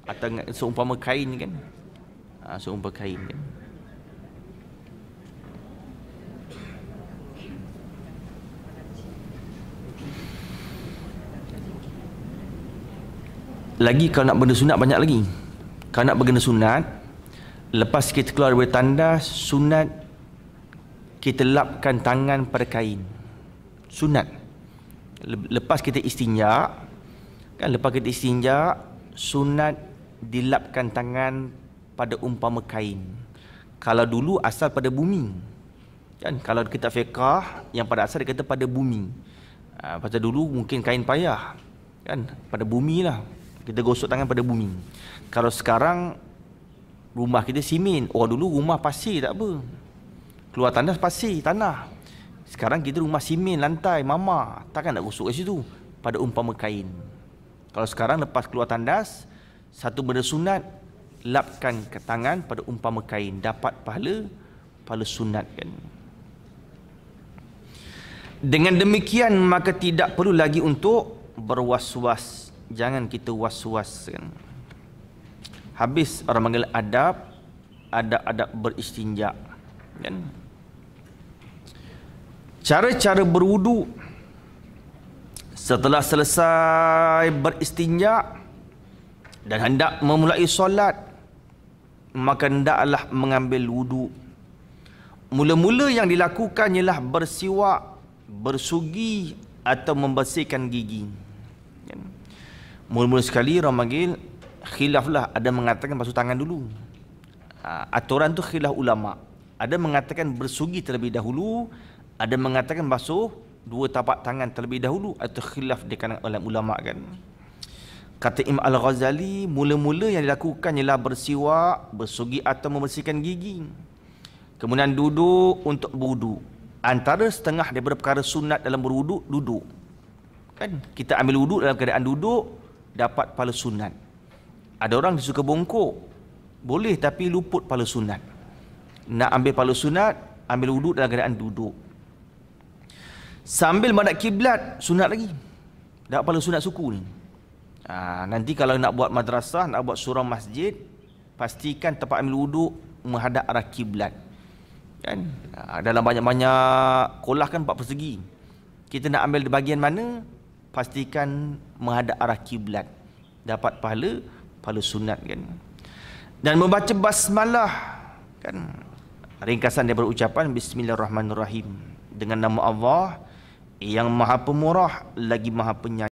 atau seumpama kain kan. Seumpama kain kan. Lagi kalau nak benda sunat banyak lagi. Kalau nak benda sunat, lepas kita keluar dari tandas, sunat kita lapkan tangan pada kain. Sunat. Lepas kita istinja, kan, lepas kita istinja, sunat dilapkan tangan pada umpama kain. Kalau dulu asal pada bumi, kan. Kalau kita fiqah, yang pada asal dia kata pada bumi. Pasal dulu mungkin kain payah, kan, pada bumi lah. Kita gosok tangan pada bumi. Kalau sekarang rumah kita simen. Dulu rumah pasir tak apa. Keluar tandas pasir, tanah. Sekarang kita rumah simen, lantai, mama. Takkan nak gosok kat situ. Pada umpama kain. Kalau sekarang lepas keluar tandas, satu benda sunat, lapkan ke tangan pada umpama kain. Dapat pahala sunat, kan. Dengan demikian, maka tidak perlu lagi untuk berwas-was. Jangan kita was-was, kan. Habis orang panggil adab beristinja, kan. Cara-cara berwudu setelah selesai beristinja dan hendak memulai solat, maka hendaklah mengambil wudu. Mula-mula yang dilakukan ialah bersiwak, bersugi atau membersihkan gigi, kan. Mula-mula sekali orang panggil khilaf lah. Ada mengatakan basuh tangan dulu. Aturan tu khilaf ulama. Ada mengatakan bersugi terlebih dahulu, ada mengatakan basuh dua tapak tangan terlebih dahulu, atau khilaf di kalangan ulama, kan. Kata Imam Al-Ghazali, mula-mula yang dilakukan ialah bersiwak, bersugi atau membersihkan gigi. Kemudian duduk untuk berwudu. Antara setengah daripada perkara sunat dalam berwudu, duduk, kan. Kita ambil wudu dalam keadaan duduk, dapat pahala sunat. Ada orang dia suka bongkok, boleh, tapi luput pahala sunat. Nak ambil pahala sunat, ambil wudu dalam keadaan duduk. Sambil menghadap kiblat, sunat lagi. Dapat pahala sunat suku ni. Nanti kalau nak buat madrasah, nak buat surau masjid, pastikan tempat ambil wudu menghadap arah kiblat, kan. Dalam banyak-banyak kolah kan 4 persegi. Kita nak ambil di bahagian mana, pastikan menghadap arah kiblat, dapat pahala sunat, kan. Dan membaca basmalah, kan. Ringkasan daripada ucapan Bismillahirrahmanirrahim, dengan nama Allah yang Maha Pemurah lagi Maha Penyayang.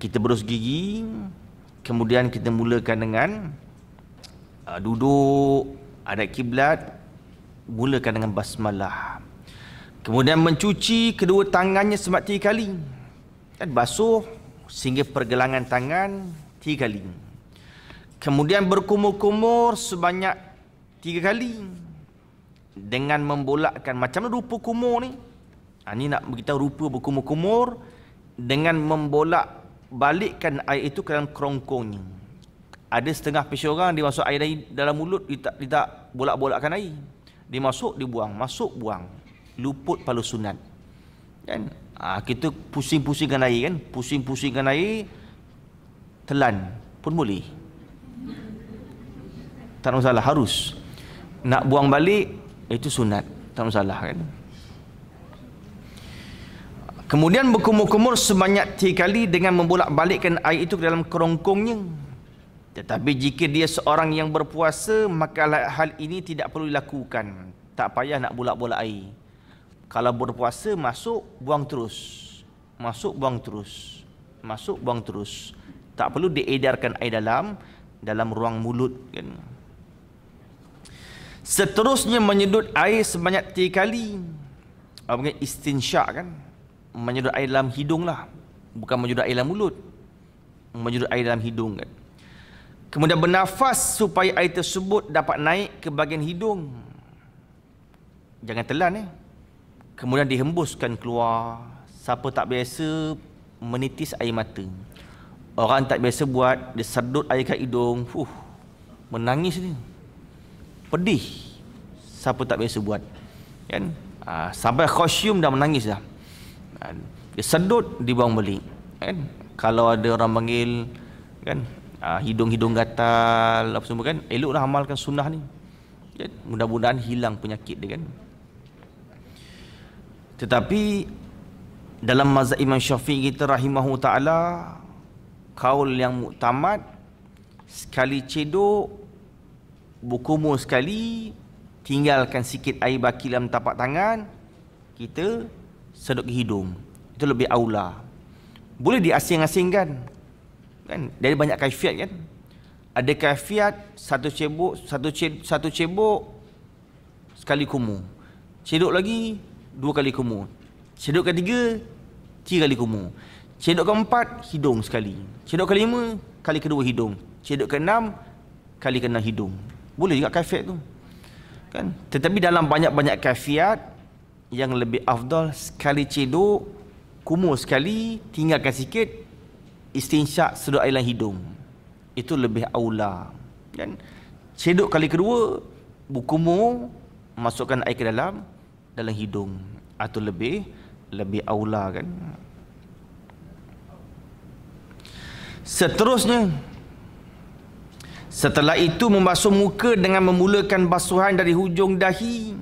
Kita berus gigi, kemudian kita mulakan dengan duduk hadap kiblat, mulakan dengan basmalah. Kemudian mencuci kedua tangannya sebanyak 3 kali, kan, basuh sehingga pergelangan tangan 3 kali. Kemudian berkumur-kumur sebanyak 3 kali dengan membolakkan. Macam mana rupa kumur ni? Ini nak beritahu rupa berkumur-kumur dengan membolak balikkan air itu ke dalam kerongkongnya. Ada setengah pisau orang dia masuk air dalam mulut, dia tak bolak-bolakkan air. Dia masuk, dia buang, masuk, buang. Luput pahala sunat, kan. Kita pusing-pusingkan air, kan. Pusing-pusingkan air, telan pun boleh, tak masalah. Harus nak buang balik, itu sunat, tak masalah, kan. Kemudian berkumur-kumur sebanyak 3 kali dengan membolak-balikkan air itu ke dalam kerongkongnya. Tetapi jika dia seorang yang berpuasa, maka hal ini tidak perlu dilakukan. Tak payah nak bolak-bolak air. Kalau berpuasa, masuk, buang terus. Masuk, buang terus. Masuk, buang terus. Tak perlu diedarkan air dalam ruang mulut, kan. Seterusnya menyedut air sebanyak 3 kali. Apa panggil istinsyak, kan? Menyedut air dalam hidung lah. Bukan menyedut air dalam mulut. Menyedut air dalam hidung, kan. Kemudian bernafas supaya air tersebut dapat naik ke bahagian hidung. Jangan telan, Kemudian dihembuskan keluar. Siapa tak biasa menitis air mata. Orang tak biasa buat, dia sedut air kat hidung, menangis dia. Pedih. Siapa tak biasa buat, kan? Sampai khusyum dah menangis dah. Dia sedut, dibuang balik, kan? Kalau ada orang panggil, kan, hidung-hidung gatal apa semua, kan, eloklah amalkan sunnah ni, kan? Mudah-mudahan hilang penyakit dia, kan. Tetapi dalam mazhab Imam Syafi'i kita rahimahu ta'ala, kaul yang muktamad, sekali cedok, berkumur sekali, tinggalkan sikit air baki dalam tapak tangan, kita sedut ke hidung. Itu lebih aula. Boleh diasing-asingkan, kan? Dari banyak kaifiat, kan? Ada kaifiat satu cebok sekali kumur. Cedok lagi 2 kali kumur. Cedok ketiga 3 kali kumur. Cedok keempat hidung sekali. Cedok kelima kali kedua hidung. Cedok keenam kali keenam hidung. Boleh juga kaifiat tu, kan? Tetapi dalam banyak-banyak kaifiat, yang lebih afdal sekali cedok, kumur sekali, tinggalkan sikit, istinsyak, sedut air dalam hidung. Itu lebih aula, kan? Cedok kali kedua, berkumur, masukkan air ke dalam hidung. Itu lebih aula, kan? Seterusnya, setelah itu membasuh muka dengan memulakan basuhan dari hujung dahi,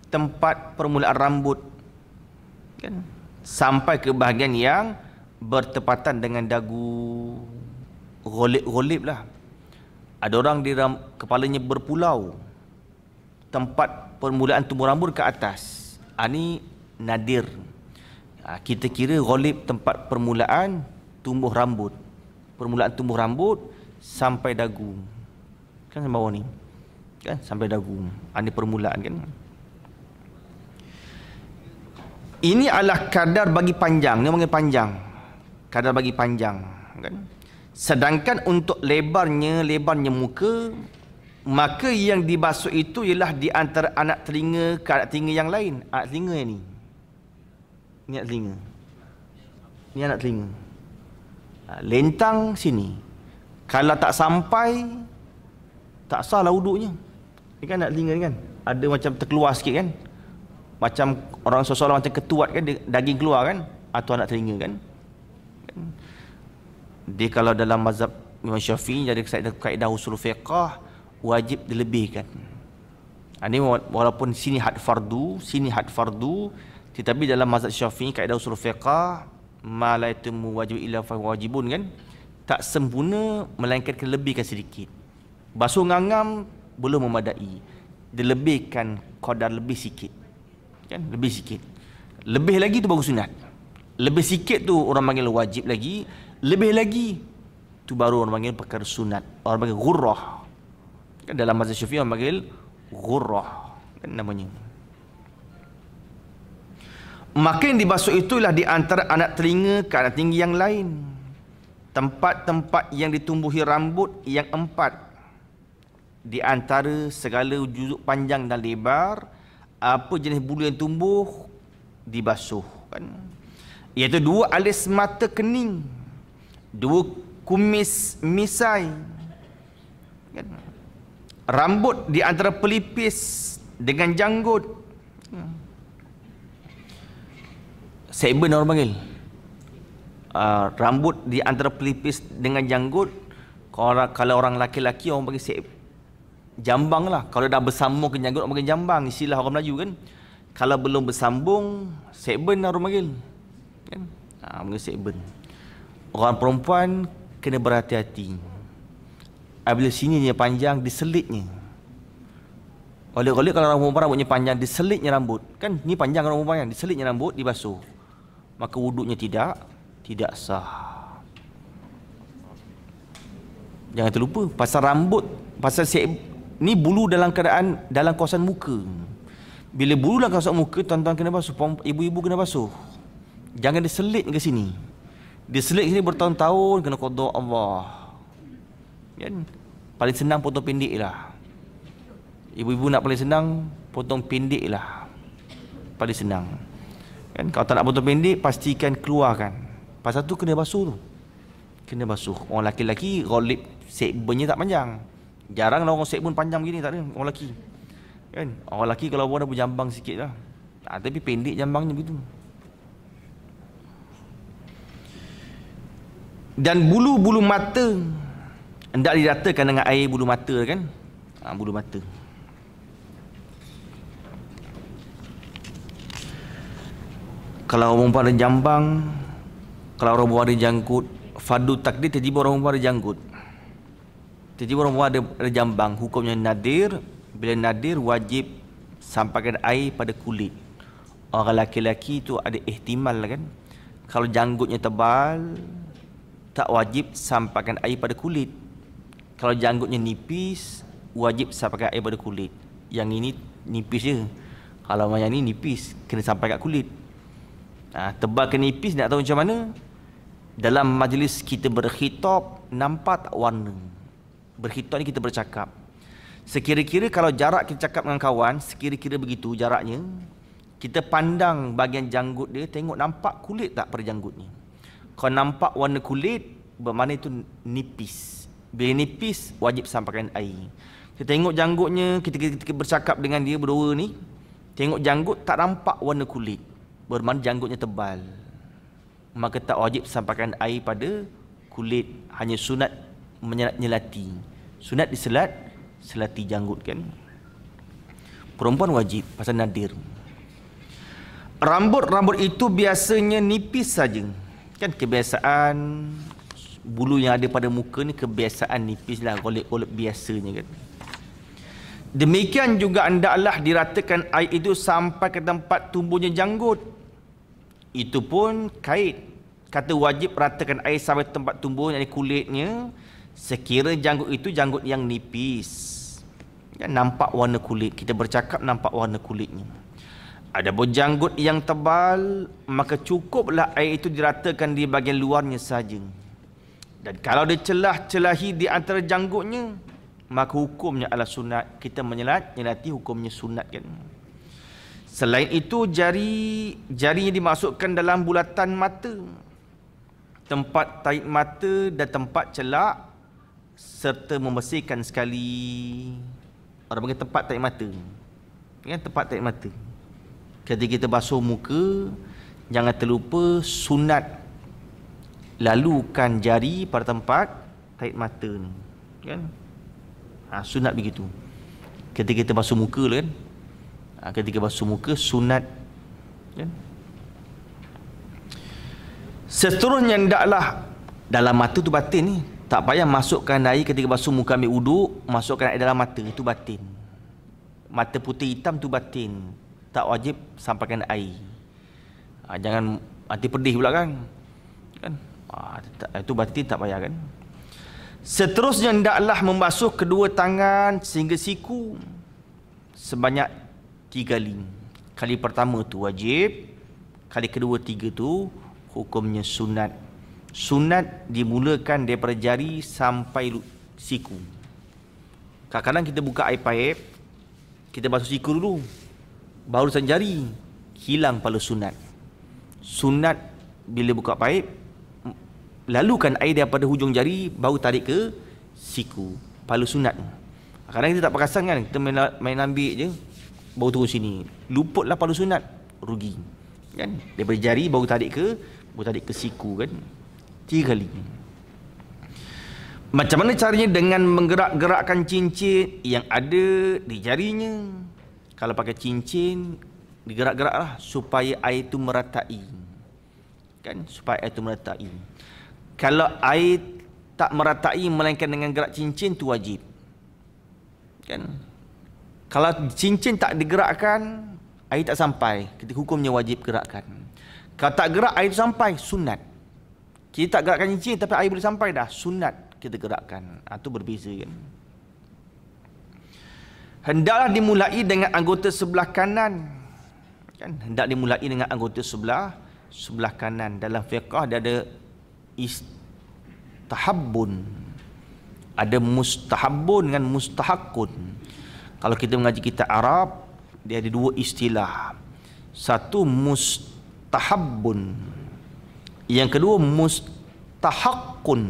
tempat permulaan rambut, kan, sampai ke bahagian yang bertepatan dengan dagu. Golip lah. Ada orang di kepalanya berpulau, tempat permulaan tumbuh rambut ke atas. Ini nadir. Kita kira golip tempat permulaan tumbuh rambut. Permulaan tumbuh rambut sampai dagu, kan, sampai bawah ni, kan, sampai dagu. Ini permulaan, kan. Ini adalah kadar bagi panjang. Dia panggil panjang. Kadar bagi panjang, kan. Sedangkan untuk lebarnya muka, maka yang dibasuh itu ialah di antara anak telinga ke anak telinga yang lain. Anak telinga yang ni. Ni anak telinga. Ni anak telinga. Lentang sini. Kalau tak sampai, tak salah wuduknya. Ni kan anak telinga ni, kan. Ada macam terkeluar sikit, kan. Macam orang seseorang macam ketuat, kan, daging keluar, kan. Atau anak telinga, kan. Dia kalau dalam mazhab Imam Syafi'i, jadi kaedah usul fiqh, wajib dilebihkan. Ini walaupun sini had fardu, tetapi dalam mazhab Syafi'i, kaedah usul fiqh, ma la yatimmu wajib illa fa wajibun, kan. Tak sempurna melainkan kelebihkan sedikit. Basuh ngangam belum memadai, dilebihkan qadar lebih sikit, kan, lebih sikit. Lebih lagi tu baru sunat. Lebih sikit tu orang panggil wajib lagi. Lebih lagi tu baru orang panggil perkara sunat. Orang panggil ghurrah, kan, dalam mazhab Syafi'i orang panggil ghurrah, kan, namanya. Maka yang dibasuh itulah di antara anak telinga ke anak telinga yang lain. Tempat-tempat yang ditumbuhi rambut yang 4. Di antara segala juzuk panjang dan lebar, apa jenis bulu yang tumbuh dibasuh, kan. Iaitu 2 alis mata kening, 2 kumis misai, kan. Rambut di antara pelipis dengan janggut. Seiben orang panggil. Rambut di antara pelipis dengan janggut. Kalau orang laki-laki orang panggil jambang lah. Kalau dah bersambung ke janggut orang panggil jambang. Istilah orang Melayu, kan. Kalau belum bersambung, seiben orang panggil. Kan? Mengena segmen. Orang perempuan kena berhati-hati. Apabila sininya panjang, diselitnya. Oleh kalau orang perempuan rambutnya panjang, diselitnya rambut. Kan ni panjang orang perempuan kan, diselitnya rambut, dibasuh. Maka wuduknya tidak sah. Jangan terlupa pasal rambut, pasal ni bulu dalam keadaan dalam kawasan muka. Bila bulu dalam kawasan muka, tuan-tuan kena basuh, ibu-ibu kena basuh. Jangan diselit ke sini. Diselit sini bertahun-tahun kena qada Allah. Kan? Paling senang potong pendek lah. Ibu-ibu nak paling senang potong pendek lah. Paling senang. Kan? Kalau tak nak potong pendek, pastikan keluarkan. Pasal tu kena basuh tu. Kena basuh. Orang lelaki-lelaki golip segmennya tak panjang. Jarang lah orang segmen panjang begini, tak ada orang lelaki. Kan? Orang lelaki kalau buat dah berjambang sikit lah. Tapi pendek jambangnya begitu. Dan bulu-bulu mata hendak diratakan dengan air bulu mata kan. Bulu mata. Kalau orang perempuan ada jambang, kalau orang perempuan ada janggut, fardu takdir tiba-tiba orang perempuan ada janggut. Tiba-tiba orang perempuan ada jambang, hukumnya nadir. Bila nadir wajib sampaikan air pada kulit. Orang lelaki-lelaki tu ada ihtimal kan. Kalau janggutnya tebal, tak wajib sampaikan air pada kulit. Kalau janggutnya nipis, wajib sampaikan air pada kulit. Yang ini nipis je. Kalau yang ni nipis, kena sampai kat kulit. Tebal ke nipis nak tahu macam mana? Dalam majlis kita berkhitab, nampak tak warna? Berkhitab ni kita bercakap. Sekira-kira kalau jarak kita cakap dengan kawan, sekira-kira begitu jaraknya, kita pandang bahagian janggut dia, tengok nampak kulit tak pada janggut ni. Kalau nampak warna kulit, bermakna itu nipis. Bila nipis, wajib sampaikan air. Kita tengok janggutnya, kita bercakap dengan dia berdua ni, tengok janggut tak nampak warna kulit, bermakna janggutnya tebal. Maka tak wajib sampaikan air pada kulit, hanya sunat menyelati. Sunat selati janggut kan. Perempuan wajib pasal nadir. Rambut itu biasanya nipis saja. Kan kebiasaan bulu yang ada pada muka ni kebiasaan nipis lah, golek-golek biasanya kan. Demikian juga hendaklah diratakan air itu sampai ke tempat tumbuhnya janggut. Itu pun kait. Kata wajib ratakan air sampai tempat tumbuhnya kulitnya, sekira janggut itu janggut yang nipis. Ya, nampak warna kulit. Kita bercakap nampak warna kulitnya. Ada janggut yang tebal, maka cukuplah air itu diratakan di bahagian luarnya saja. Dan kalau dia celah-celahi di antara janggutnya, maka hukumnya adalah sunat. Kita menyelati hukumnya sunat kan. Selain itu, jarinya dimasukkan dalam bulatan mata, tempat tarik mata dan tempat celak, serta membersihkan sekali. Orang panggil tempat tarik mata. Ya, tempat tarik mata. Ketika kita basuh muka, jangan terlupa sunat lalukan jari pada tempat tarik mata ni. Kan? Sunat begitu. Ketika kita basuh muka kan. Ketika basuh muka sunat kan? Seterusnya hendaklah dalam mata tu batin ni. Tak payah masukkan air ketika basuh muka ambil wuduk, masukkan air dalam mata, itu batin. Mata putih hitam tu batin. Tak wajib sampaikan air. Jangan nanti pedih pula kan. Itu batin tak payah kan. Seterusnya hendaklah membasuh kedua tangan sehingga siku sebanyak 3 kali. Kali pertama tu wajib, kali kedua 3 tu hukumnya sunat. Sunat dimulakan daripada jari sampai siku. Kadang-kadang kita buka air paip, kita basuh siku dulu, baru jari, hilang pahala sunat. Sunat bila buka paip, lalukan air daripada hujung jari, baru tarik ke siku. Pahala sunat. Kadang kita tak perasan kan, kita main ambil je, baru turun sini, luputlah pahala sunat, rugi kan. Daripada jari baru tarik ke siku kan. 3 kali. Macam mana caranya? Dengan menggerak-gerakkan cincin yang ada di jarinya. Kalau pakai cincin, digerak-geraklah supaya air itu meratai kan, supaya air itu meratai. Kalau air tak meratai melainkan dengan gerak cincin, tu wajib, kan. Kalau cincin tak digerakkan, air tak sampai, ketika hukumnya wajib gerakkan. Kalau tak gerak air itu sampai, sunat. Kita tak gerakkan cincin tapi air boleh sampai dah, sunat kita gerakkan. Itu berbeza, kan. Hendaklah dimulai dengan anggota sebelah kanan, kan. Hendak dimulai dengan anggota sebelah kanan. Dalam fiqh dia ada istahabbun, ada mustahabbun dengan mustahakun. Kalau kita mengaji kitab Arab, dia ada dua istilah. Satu mustahabbun, yang kedua mustahakun.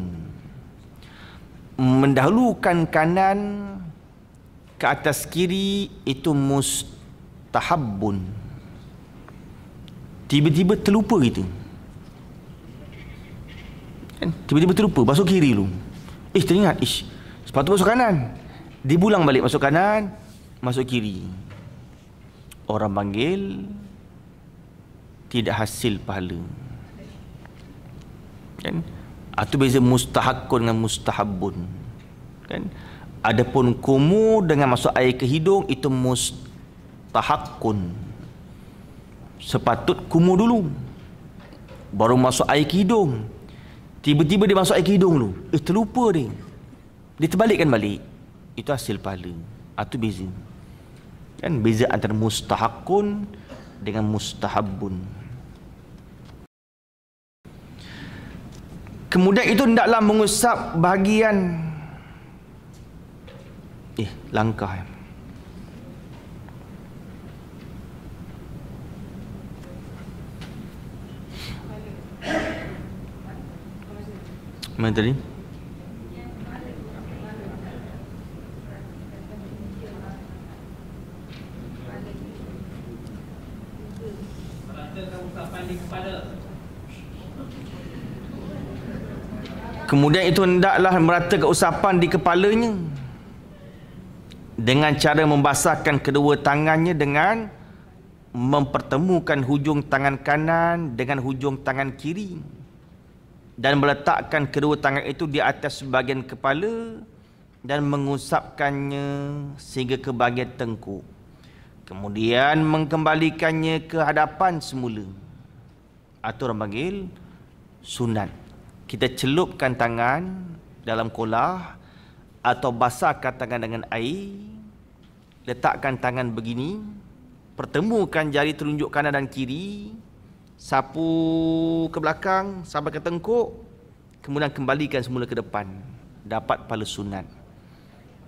Mendahulukan kanan ke atas kiri itu mustahabbun. Tiba-tiba terlupa gitu, kan? Tiba-tiba terlupa basuh kiri dulu. Teringat, sepatu basuh kanan. Dibulang balik, masuk kanan, masuk kiri. Orang panggil tidak hasil pahala, kan? Itu beza mustahakun dengan mustahabbun, kan? Adapun kumur dengan masuk air ke hidung itu mustahakun. Sepatut kumur dulu baru masuk air ke hidung. Tiba-tiba dia masuk air ke hidung dulu, terlupa dia. Dia terbalikkan balik, itu hasil pahala. Itu beza, kan? Beza antara mustahakun dengan mustahabbun. Kemudian itu hendaklah mengusap bahagian langkah. Mana tadi? Kemudian itu hendaklah meratakan usapan di kepalanya dengan cara membasahkan kedua tangannya dengan mempertemukan hujung tangan kanan dengan hujung tangan kiri dan meletakkan kedua tangan itu di atas bahagian kepala dan mengusapkannya sehingga ke bahagian tengkuk. Kemudian mengembalikannya ke hadapan semula. Itu orang panggil sunat. Kita celupkan tangan dalam kolah atau basahkan tangan dengan air, letakkan tangan begini, pertemukan jari telunjuk kanan dan kiri, sapu ke belakang sampai ke tengkuk, kemudian kembalikan semula ke depan, dapat pahala sunat,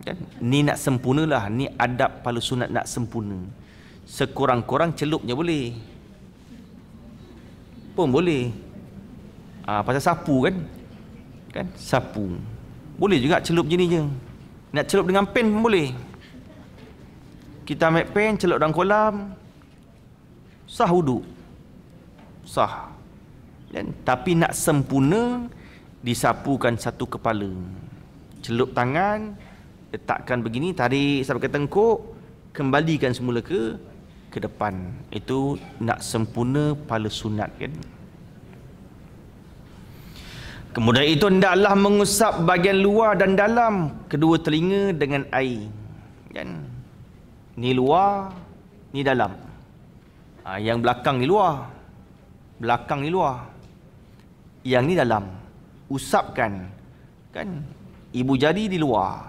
kan? Ni nak sempurnalah, ni adab pahala sunat nak sempurna. Sekurang-kurang celupnya boleh, pun boleh. Pasal sapu, kan sapu boleh juga celup jenis je. Nak celup dengan pen pun boleh. Kita ambil pen, celup dalam kolam, sah wuduk, sah, kan? Tapi nak sempurna, disapukan satu kepala, celup tangan, letakkan begini, tarik sampai ke tengkuk, kembalikan semula ke depan. Itu nak sempurna pahala sunat, kan? Kemudian itu hendaklah mengusap bahagian luar dan dalam kedua telinga dengan air, kan? Ni luar, ni dalam. Yang belakang ni luar, belakang ni luar, yang ni dalam. Usapkan, kan? Ibu jari di luar,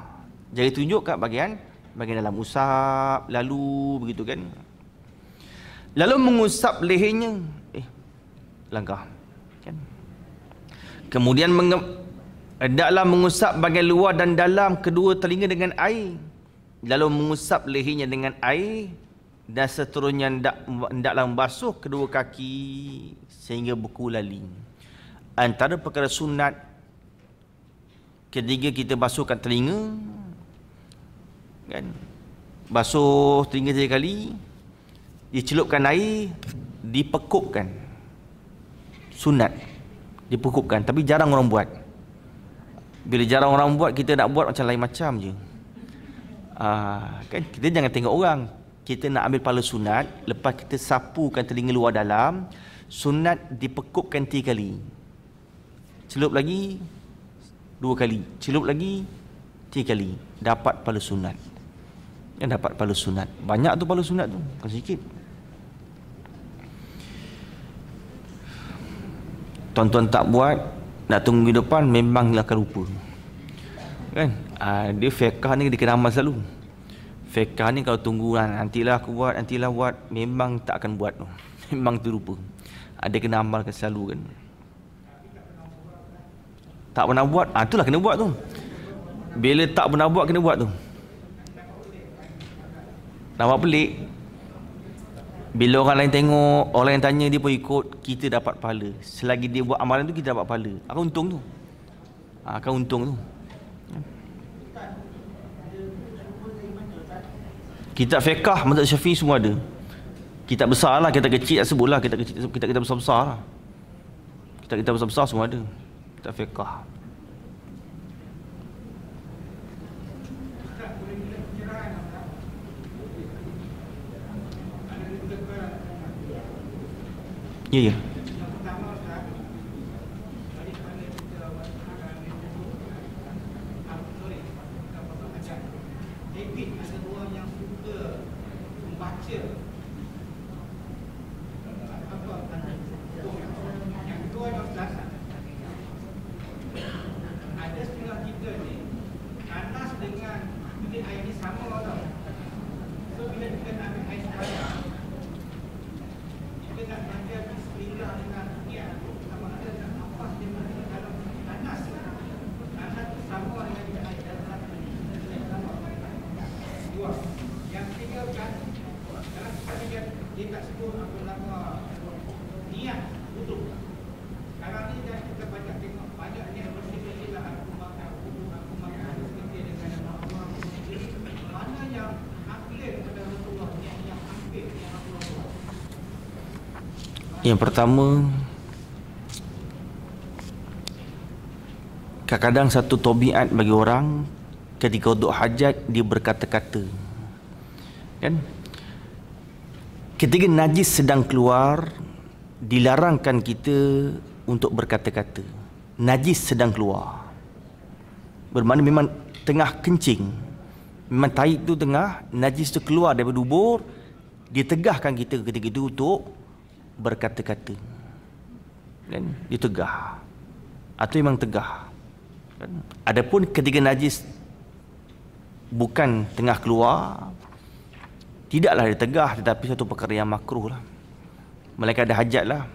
jari tunjuk kat bahagian dalam, usap lalu begitu, kan? Lalu mengusap lehernya, langkah, kan? Kemudian hendaklah mengusap bahagian luar dan dalam kedua telinga dengan air, lalu mengusap lehernya dengan air, dan seterusnya hendaklah membasuh kedua kaki sehingga buku lali. Antara perkara sunat ketika kita basuhkan telinga, kan? Basuh telinga 3 kali, dicelupkan air, dipekupkan. Sunat dipekupkan, tapi jarang orang buat. Bila jarang orang buat, kita nak buat macam lain macam je. Kan kita jangan tengok orang. Kita nak ambil pahala sunat, lepas kita sapukan telinga luar dalam, Sunat dipekupkan 3 kali. Celup lagi 2 kali. Celup lagi 3 kali. Dapat pahala sunat. Yang dapat pahala sunat. Banyak tu pahala sunat tu. Bukan sikit. Tuan-tuan tak buat, nak tunggu minggu depan, memanglah akan lupa. Kan? Dia fiqah ni dia kena amal selalu. Fiqah ni kalau tunggu nantilah aku buat, nantilah buat, memang tak akan buat tu. Memang terlupa. Dia kena amalkan selalu kan. Tak pernah buat, itulah kena buat tu. Bila tak pernah buat, kena buat tu. Nampak pelik? Bila orang lain tengok, orang yang tanya dia pun ikut, kita dapat pahala. Selagi dia buat amalan tu, kita dapat pahala. Akan untung tu. Akan untung tu. Kitab fiqah, mazhab Syafi'i semua ada. Kitab besar lah, kitab kecil tak sebut lah. Kitab besar-besar lah. Kitab besar-besar semua ada. Kitab fiqah. Ya, ya. Yang pertama, kadang-kadang satu tabiat bagi orang ketika untuk hajat dia berkata-kata. Kan? Ketika najis sedang keluar, dilarangkan kita untuk berkata-kata. Najis sedang keluar. Bermakna memang tengah kencing. Memang taib tu tengah, najis tu keluar daripada dubur, dia tegahkan kita ketika itu untuk berkata-kata. Kan? Dia tegah. Atau memang tegah. Kan? Adapun ketika najis bukan tengah keluar, tidaklah dia tegah, tetapi satu perkara yang makruh lah. Mereka ada hajat lah.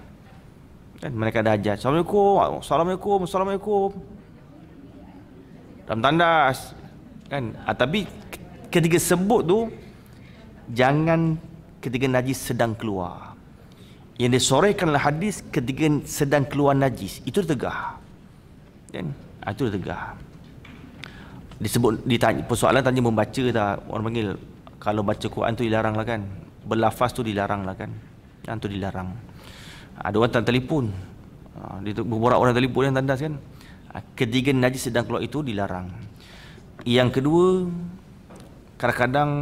Kan? Mereka ada hajat. Assalamualaikum, Assalamualaikum, Assalamualaikum. Dalam tandas. Kan? Tapi ketika sebut tu, jangan ketika najis sedang keluar. Yang disorehkanlah hadis ketika sedang keluar najis. Itu tegah. Kan? Itu tegah. Disebut, ditanya, persoalan tanya membaca tak. Orang panggil, kalau baca Quran tu dilarang lah kan. Berlafaz tu dilarang lah kan. Yang tu dilarang. Ada orang telefon. Beberapa orang telefon yang tandas kan. Ketika najis sedang keluar itu dilarang. Yang kedua, kadang-kadang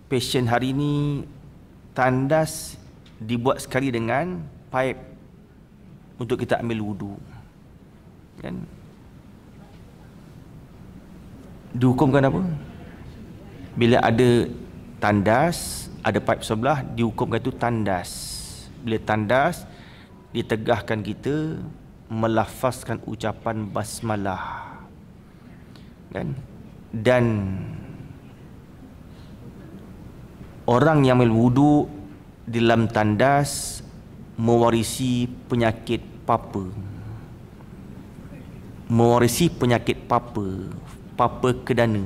pasien hari ini tandas dibuat sekali dengan pipe untuk kita ambil wudu. Kan? Dihukumkan apa? Bila ada tandas, ada pipe sebelah, dihukumkan itu tandas. Bila tandas, ditegahkan kita melafazkan ucapan basmalah. Kan? Dan orang yang ambil wudu di dalam tandas mewarisi penyakit papa. Mewarisi penyakit papa, papa kedana.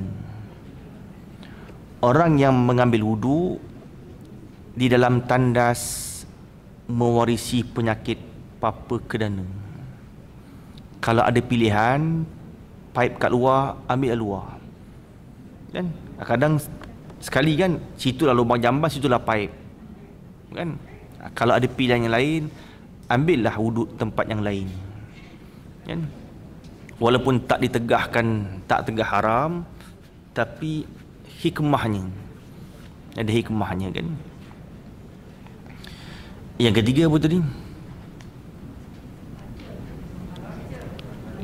Orang yang mengambil wudu di dalam tandas mewarisi penyakit papa kedana. Kalau ada pilihan, pipe kat luar, ambil kat luar. Kan? Kadang sekali kan, situlah lubang jamban, situlah pipe. Kan? Kalau ada pilihan yang lain, ambillah wuduk tempat yang lain. Kan? Walaupun tak ditegahkan, tak tegah haram, tapi hikmahnya, ada hikmahnya kan. Yang ketiga apa tadi?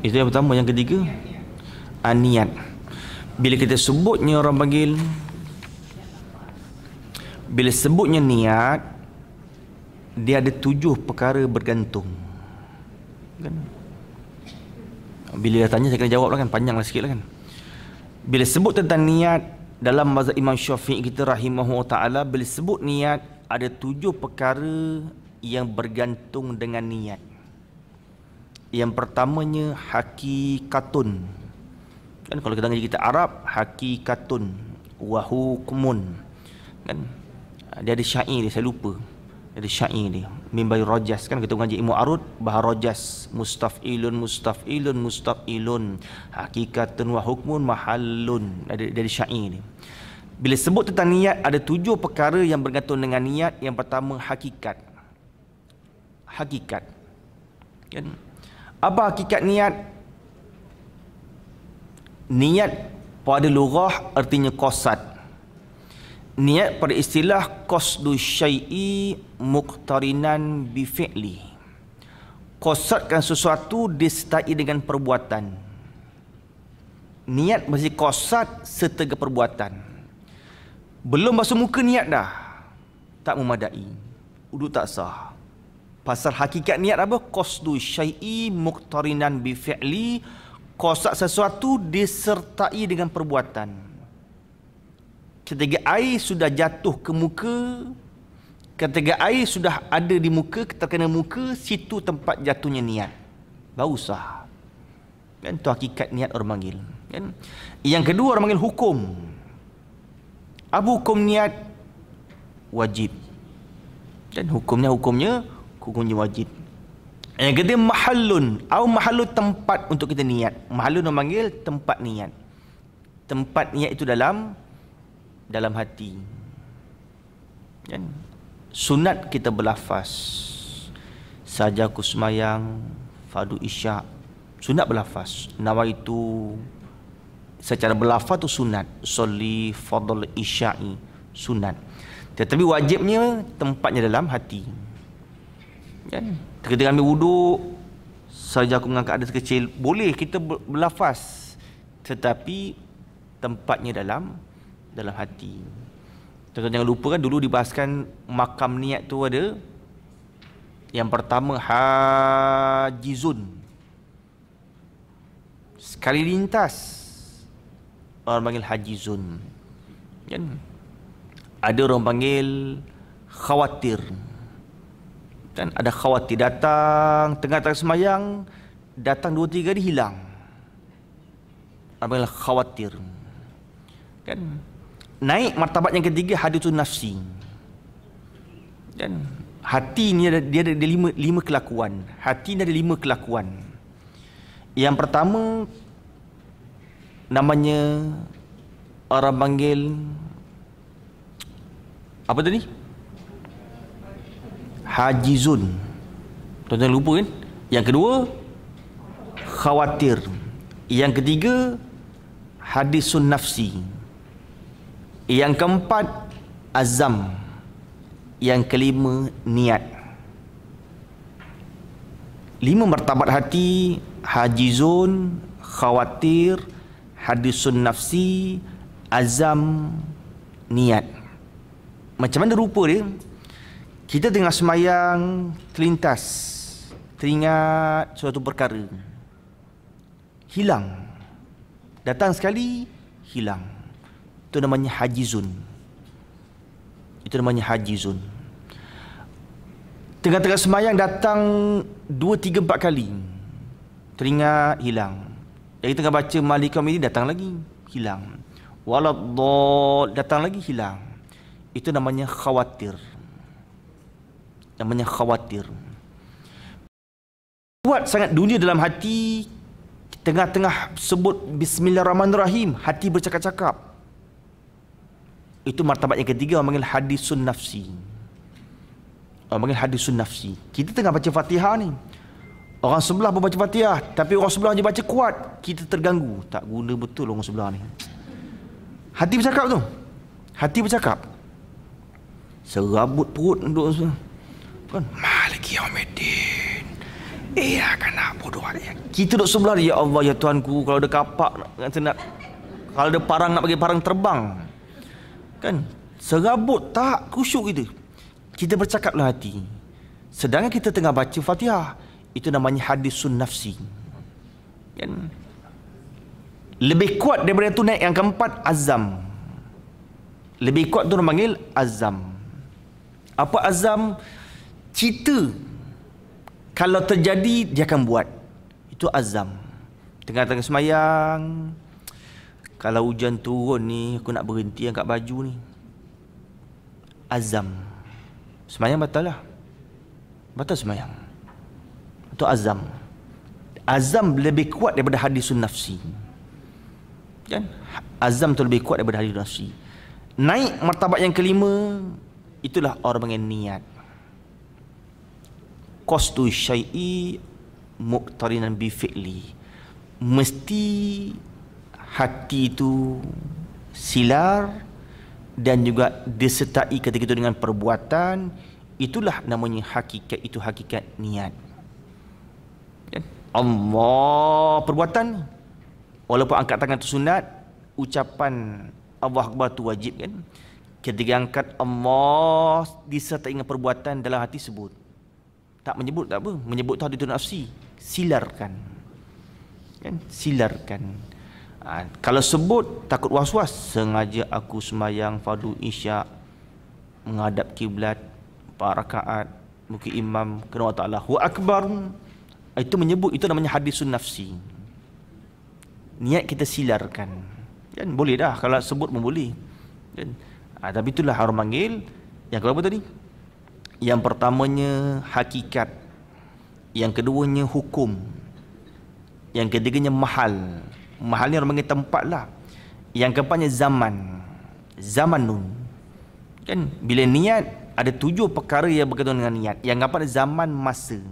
Itu yang pertama. Yang ketiga, niat. Bila kita sebutnya orang panggil, bila sebutnya niat, dia ada 7 perkara bergantung. Kan? Bila dah tanya saya kena jawab lah kan, panjang lah sikit lah kan. Bila sebut tentang niat dalam mazhab Imam Syafi'i kita rahimahullah ta'ala, bila sebut niat ada 7 perkara yang bergantung dengan niat. Yang pertamanya hakikatun. Kan kalau kita ngaji kita Arab, hakikatun wa hukmun. Kan dia ada syair dia, saya lupa. Dia ada syair dia. Mimbai rojas kan kita ngaji ilmu arud, bahar rojas, mustaf'ilun mustaf'ilun mustaf'ilun, hakikatun wa hukmun mahallun. Ada syair dia. Bila sebut tentang niat ada 7 perkara yang bergantung dengan niat. Yang pertama hakikat. Hakikat. Kan? Apa hakikat niat? Niat pada lughah artinya qasad. Niat pada istilah qasdu syai'i muqtarinan bi fi'li. Qasadkan sesuatu disertai dengan perbuatan. Niat mesti qasad serta perbuatan. Belum basuh muka niat dah, tak memadai, uduk tak sah. Pasal hakikat niat apa? Qasdu syai'i muqtarinan bi fi'li. Qasad sesuatu disertai dengan perbuatan. Ketika air sudah jatuh ke muka, ketika air sudah ada di muka, terkena muka, situ tempat jatuhnya niat. Baru sah. Kan itu hakikat niat orang panggil. Kan? Yang kedua orang panggil hukum. Apa hukum niat? Wajib. Dan hukumnya wajib. Yang ketiga mahallun. Atau mahallun tempat untuk kita niat. Mahallun orang panggil tempat niat. Tempat niat itu dalam hati. Kan? Sunat kita berlafaz. Saja aku semayang, fardu isyak, sunat berlafaz. Nawaitu, secara berlafaz tu sunat. Soli fardhu isya'i, sunat. Tetapi wajibnya tempatnya dalam hati. Kan? Ketika ambil wuduk, saja aku mengangkat adas kecil, boleh kita berlafaz, tetapi tempatnya dalam hati. Tuan-tuan jangan lupa kan dulu dibahaskan makam niat tu ada. Yang pertama hajizun, sekali lintas, orang panggil hajizun. Kan? Ada orang panggil khawatir. Kan ada khawatir, datang tengah-tengah semayang, datang 2-3 hari hilang. Orang panggil khawatir. Kan? Naik martabat yang ketiga hadithun nafsi. Dan hati ni dia ada 5 kelakuan. Hati ni ada 5 kelakuan. Yang pertama namanya orang panggil apa tadi? Hajizun. Tuan-tuan lupa kan? Yang kedua khawatir. Yang ketiga hadisun nafsi. Yang keempat azam. Yang kelima niat. 5 martabat hati: hajizun, khawatir, hadisun nafsi, azam, niat. Macam mana rupa dia? Kita tengah semayang, terlintas, teringat suatu perkara, hilang. Datang sekali, hilang. Itu namanya hajizun. Itu namanya hajizun. Tengah-tengah semayang datang 2, 3, 4 kali, teringat, hilang. Yang tengah baca Malikam ini datang lagi, hilang. Waladdall, datang lagi, hilang. Itu namanya khawatir. Namanya khawatir. Kuat sangat dunia dalam hati. Tengah-tengah sebut Bismillahirrahmanirrahim, hati bercakap-cakap. Itu martabat yang ketiga, orang panggil hadisun nafsi. Orang panggil hadisun nafsi. Kita tengah baca Fatihah ni, orang sebelah pun baca Fatihah, tapi orang sebelah je baca kuat, kita terganggu. Tak guna betul orang sebelah ni. Hati bercakap tu. Hati bercakap. Serabut perut duduk kan. Maliki yaumiddin. kan nak bodoh dia. Kita duk sebelah dia, ya Allah ya Tuanku, kalau ada kapak nak, kalau ada parang nak bagi parang terbang. Kan? Serabut tak khusyuk kita. Kita bercakaplah hati. Sedangkan kita tengah baca Fatihah, itu namanya hadisun nafsi. Kan? Lebih kuat daripada itu naik yang keempat, azam. Lebih kuat tu orang panggil azam. Apa azam? Cita. Kalau terjadi, dia akan buat. Itu azam. Tengah-tengah semayang, kalau hujan turun ni, aku nak berhenti angkat baju ni. Azam. Semayang batal lah. Batal semayang. Itu azam. Azam lebih kuat daripada hadisun nafsi. Kan? Azam tu lebih kuat daripada hadisun nafsi. Naik martabat yang kelima, itulah orang panggil niat. Qasdu syai'i muqtarinan bi fi'li. Mesti hati itu silar dan juga disertai ketika itu dengan perbuatan. Itulah namanya hakikat, itu hakikat niat. Kan? Allah perbuatan. Walaupun angkat tangan itu sunat, ucapan Allah Akbar itu wajib kan. Ketika angkat Allah disertai dengan perbuatan dalam hati sebut. Tak menyebut tak apa, menyebut tu hadithun nafsi. Silarkan. Kan? Silarkan. Kalau sebut takut was-was, sengaja aku semayang fardu isyak menghadap kiblat 4 rakaat, muka imam kena Allah Ta'ala Allahu Akbar. Itu menyebut, itu namanya hadisun nafsi. Niat kita silarkan. Kan boleh dah kalau sebut pun boleh. Kan? Tapi itulah orang panggil yang kedua apa tadi? Yang pertamanya hakikat, yang keduanya hukum, yang ketiganya mahal. Mahal ni orang panggil tempat lah. Yang keempatnya zaman, zamanun. Kan bila niat ada 7 perkara yang berkaitan dengan niat. Yang keempat zaman, masa.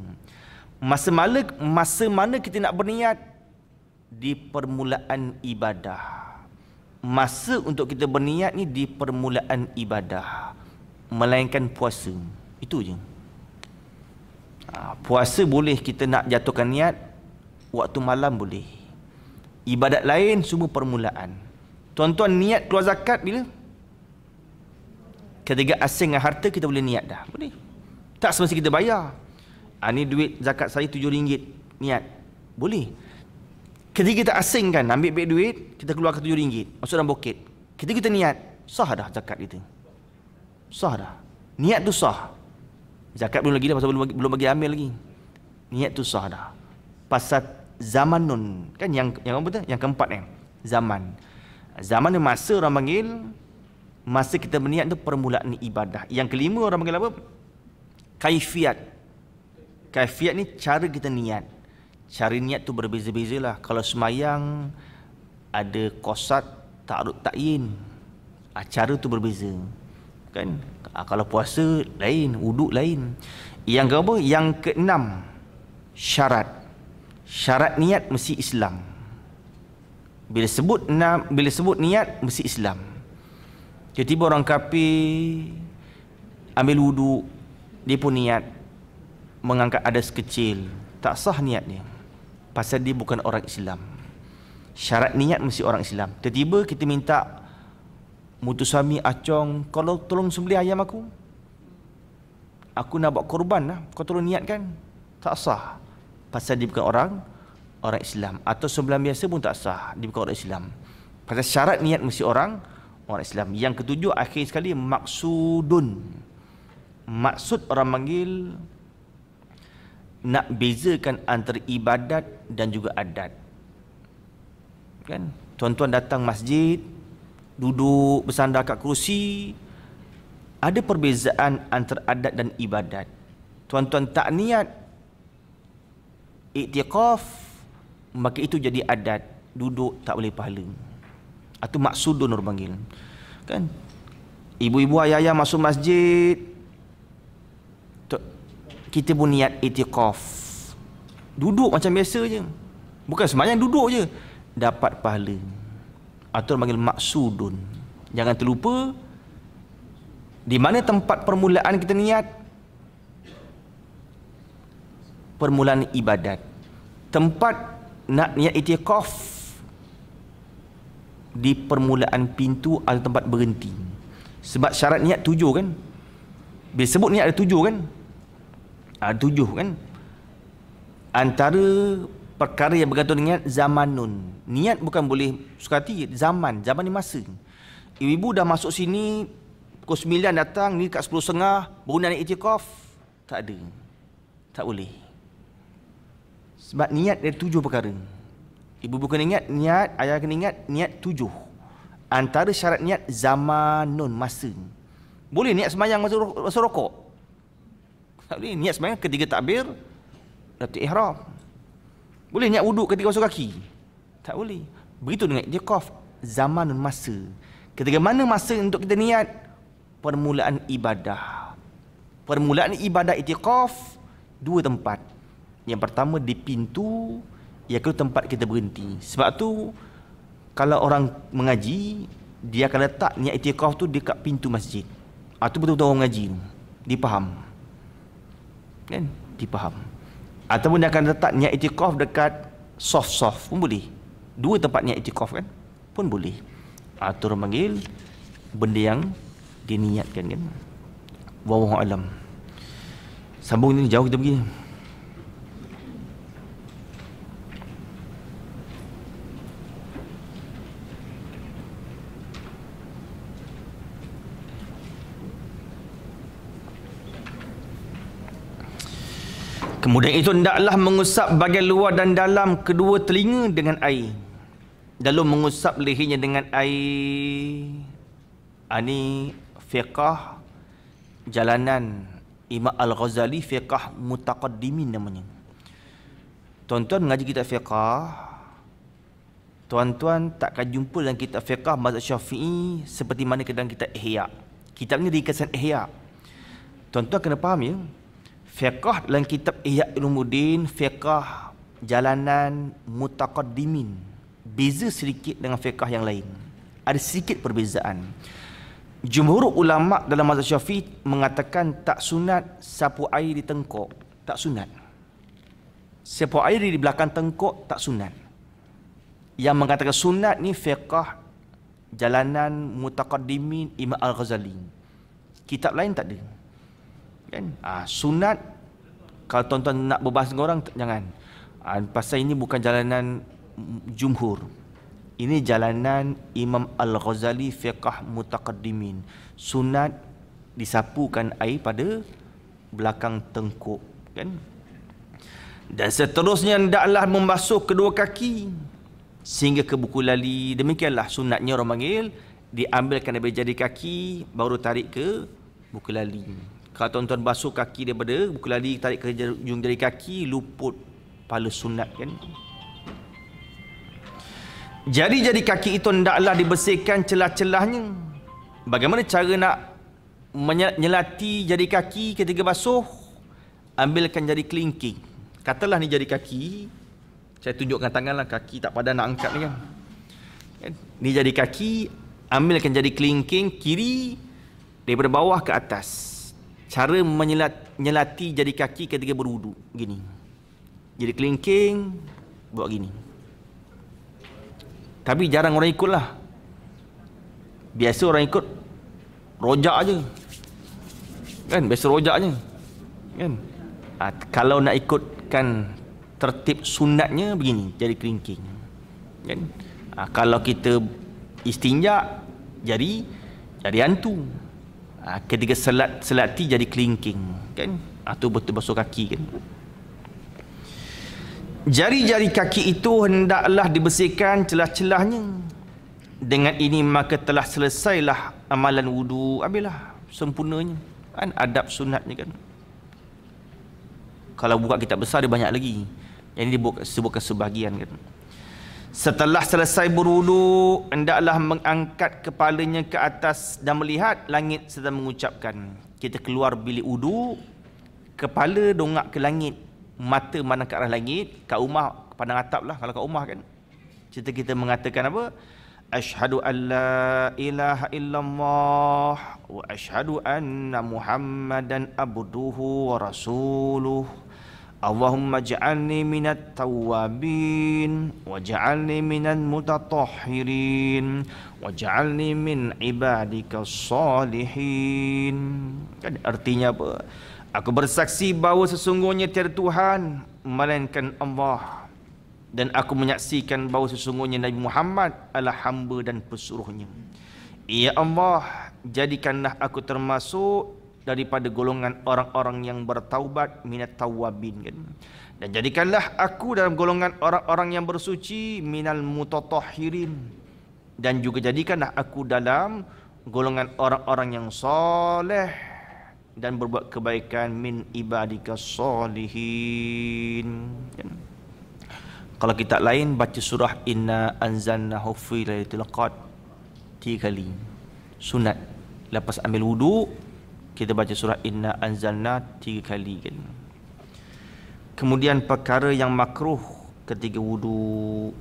Masa mana kita nak berniat? Di permulaan ibadah. Masa untuk kita berniat ni di permulaan ibadah, melainkan puasa. Itu je. Puasa boleh kita nak jatuhkan niat, waktu malam boleh. Ibadat lain semua permulaan. Tuan-tuan niat keluar zakat bila? Ketika asing dengan harta kita boleh niat dah. Boleh. Tak semestinya kita bayar. Ni duit zakat saya RM7, niat. Boleh. Ketika kita asingkan, ambil duit, kita keluarkan RM7, masuk dalam boket. Ketika kita niat, sah dah zakat kita. Sah dah. Niat tu sah. Zakat belum lagi dah, pasal belum bagi ambil lagi. Niat tu sah dah. Pasal zamanun, kan yang apa tu? Yang keempat ni, zaman. Zaman ni masa orang panggil, masa kita berniat tu permulaan ibadah. Yang kelima orang panggil apa? Kaifiat. Kaifiat ni cara kita niat. Cara niat tu berbeza-beza lah. Kalau semayang ada qasad, ta'arud, ta'yin. Cara tu berbeza. Kan? Kalau puasa lain, wuduk lain. Yang keapa? Yang keenam, syarat. Syarat niat mesti Islam. Bila sebut niat mesti Islam. Tiba-tiba orang kafir ambil wuduk, dia pun niat mengangkat adas kecil, tak sah niat dia. Pasal dia bukan orang Islam. Syarat niat mesti orang Islam. Tiba-tiba kita minta mutu suami acong, kalau tolong sembelih ayam aku nak buat korban lah, kau tolong niatkan. Tak sah. Pasal dia bukan orang Islam. Atau sembilan biasa pun tak sah, dia bukan orang Islam. Pasal syarat niat mesti orang Islam. Yang ketujuh akhir sekali, maksudun. Maksud orang panggil nak bezakan antara ibadat dan juga adat. Kan? Tuan-tuan datang masjid, duduk bersandar kat kerusi, ada perbezaan antara adat dan ibadat. Tuan-tuan tak niat iktiqaf, maka itu jadi adat, duduk tak boleh pahala. Itu maksudun orang panggil. Kan? Ibu-ibu ayah-ayah masuk masjid, kita pun niat iktiqaf, duduk macam biasa je, bukan sembahyang, duduk je, dapat pahala. Atau orang panggil maksudun. Jangan terlupa di mana tempat permulaan kita niat. permulaan ibadat. Tempat nak niat itikaf di permulaan pintu atau tempat berhenti. Sebab syarat niat 7 kan. Bila sebut niat ada 7 kan. Ada 7 kan. Antara perkara yang bergantung dengan zamanun. Niat bukan boleh suka hati, zaman ni masa. Ibu-ibu dah masuk sini pukul 9 datang, ni kat 10.30 baru nak itikaf. Tak ada. Tak boleh. Sebab niat ada 7 perkara. Ibu-ibu kena ingat niat, ayah kena ingat niat 7. Antara syarat niat zamanun, masa. Boleh niat sembahyang masa rokok? Tak boleh. Niat sembahyang ketika takbir Datuk ihram. Boleh niat wuduk ketika basuh kaki? Tak boleh. Begitu dengan itikaf, zamanun, masa. Ketika mana masa untuk kita niat? Permulaan ibadah. Permulaan ibadah itikaf 2 tempat. Yang pertama di pintu, yang kedua tempat kita berhenti. Sebab tu kalau orang mengaji, dia akan letak niat itikaf tu dekat pintu masjid. Itu betul-betul orang mengaji tu. Dipaham. Kan? Dipaham. Ataupun dia akan letak niat itikaf dekat soft-soft pun boleh. 2 tempat niat itikaf kan? Pun boleh. Itu orang panggil benda yang diniatkan kan. Wallahu alam. Sambung ni jauh kita pergi. Kemudian itu hendaklah mengusap bahagian luar dan dalam kedua telinga dengan air. Lalu mengusap lehernya dengan air. Ini fiqah jalanan Imam Al-Ghazali, fiqah mutaqaddimin namanya. Tuan-tuan mengaji kitab fiqah, tuan-tuan takkan jumpa dalam kitab fiqah mazhab Syafi'i seperti mana ke dalam kitab Ihya. Kitab ni ringkasan Ihya. Tuan-tuan kena faham ya. Fiqah dalam kitab Ihya Ulumuddin, fiqah jalanan mutaqaddimin. Beza sedikit dengan fiqah yang lain. Ada sedikit perbezaan. Jumhur ulama dalam mazhab Syafi'i mengatakan tak sunat sapu air di tengkok, tak sunat. Sapu air di belakang tengkok tak sunat. Yang mengatakan sunat ni fiqah jalanan mutaqaddimin Imam Al-Ghazali. Kitab lain tak ada. Kan? Sunat kalau tuan-tuan nak berbahas dengan orang jangan. Pasal ini bukan jalanan jumhur. Ini jalanan Imam Al-Ghazali fiqah mutaqaddimin. Sunat disapukan air pada belakang tengkuk kan. Dan seterusnya hendaklah membasuh kedua kaki sehingga ke buku lali. Demikianlah sunatnya orang panggil, diambilkan dari jari kaki baru tarik ke buku lali. Kalau tuan-tuan basuh kaki daripada buku lali tarik ke ujung jari kaki, luput pahala sunat kan. Jari-jari kaki itu hendaklah dibersihkan celah-celahnya. Bagaimana cara nak menyelati jari kaki ketika basuh? Ambilkan jari kelingking. Katalah ni jari kaki, saya tunjukkan tanganlah, kaki tak padan nak angkat ni kan. Ni jari kaki, ambilkan jari kelingking kiri daripada bawah ke atas. Cara menyelati jari kaki ketika berwuduk gini. Jari kelingking buat gini. Tapi jarang orang ikut lah. Biasa orang ikut rojak aje. Kan? Biasa rojak aje. Kan? Kalau nak ikutkan tertib sunatnya begini, jari kelingking. Kan? Kalau kita istinja, jari hantu. Ketika selati jari kelingking. Kan? Itu betul basuh kaki kan. Jari-jari kaki itu hendaklah dibersihkan celah-celahnya. Dengan ini maka telah selesailah amalan wudu. Habislah sempurnanya. Kan adab sunatnya kan. Kalau buka kitab besar dia banyak lagi. Yang ini disebutkan sebahagian kan. Setelah selesai berwudu, hendaklah mengangkat kepalanya ke atas dan melihat langit serta mengucapkan. Kita keluar bilik wudu, kepala dongak ke langit. Mata mana ke arah langit. Kat rumah pandang atap lah kalau kat rumah kan. Kita mengatakan apa? Asyhadu an la ilaha illallah wa asyhadu anna Muhammadan abduhu wa rasuluh. Allahumma ja'alni minat tawwabin waj'alni minal mutatahhirin waj'alni min ibadika salihin. Kan artinya apa? Aku bersaksi bahawa sesungguhnya tiada Tuhan melainkan Allah, dan aku menyaksikan bahawa sesungguhnya Nabi Muhammad adalah hamba dan pesuruhnya. Ya Allah, jadikanlah aku termasuk daripada golongan orang-orang yang bertaubat, minat tawabin, kan? Dan jadikanlah aku dalam golongan orang-orang yang bersuci, minal mutatahhirin, dan juga jadikanlah aku dalam golongan orang-orang yang soleh dan berbuat kebaikan, min ibadika solihin, kan? Kalau kitab lain baca surah Inna anzalnahu fi lailatul qadr 3 kali sunat. Lepas ambil wudu kita baca surah Inna Anzalna 3 kali, kan? Kemudian perkara yang makruh ketika wudu,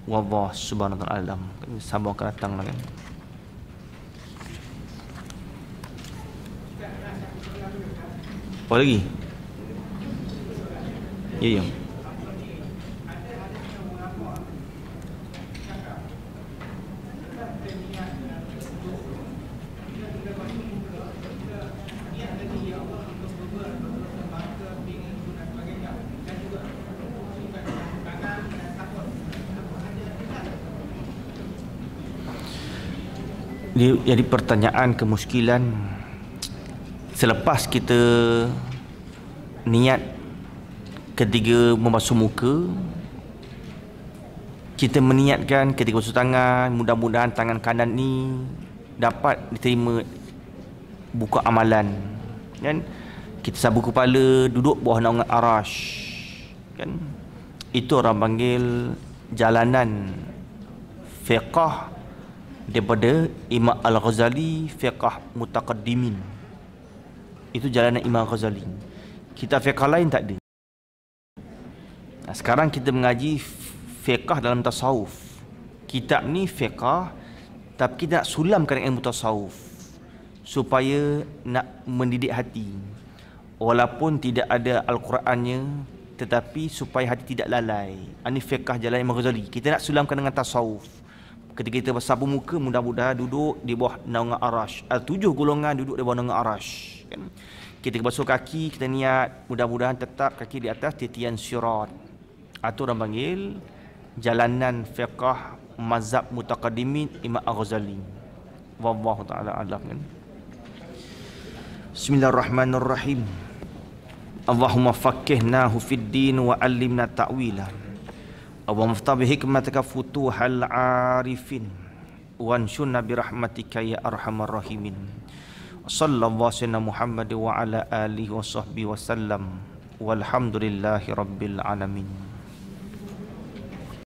wallah subhanahu wa ta'ala alam. Sama akan datang lah, kan? Apa lagi? Ya. Jadi pertanyaan kemuskilan, selepas kita niat ketika membasuh muka, kita meniatkan ketika basuh tangan, mudah-mudahan tangan kanan ni dapat diterima buka amalan, kan? Kita sabu kepala, duduk bawah naungan arash, kan? Itu orang panggil jalanan fiqh daripada Imam Al-Ghazali, fiqh mutaqaddimin. Itu jalanan Imam Al-Ghazali. Kita fiqh lain tak ada. Nah, sekarang kita mengaji fiqh dalam tasawuf. Kitab ni fiqh, tapi kita nak sulamkan ilmu tasawuf supaya nak mendidik hati. Walaupun tidak ada Al-Qurannya, tetapi supaya hati tidak lalai. Ini fiqh jalan Imam Ghazali. Kita nak sulamkan dengan tasawuf. Ketika kita bersapu muka, mudah-mudahan duduk di bawah naungan arash. 7 golongan duduk di bawah naungan arash, kan? Kita basuh kaki, kita niat mudah-mudahan tetap kaki di atas titian sirat. Itu orang panggil jalanan fiqh mazhab mutaqaddimin Imam Al-Ghazali. Wallahu ta'ala alam, kan? Bismillahirrahmanirrahim. Allahumma faqihnahu fid din wa 'allimna ta'wila. Allahumma ftah bihikmatika futuhal arifin wanshurna birahmatika ya arhamar rahimin. Sallallahu alaihi Muhammad wa ala alihi wa sahbihi wa sallam. Walhamdulillahi rabbil alamin.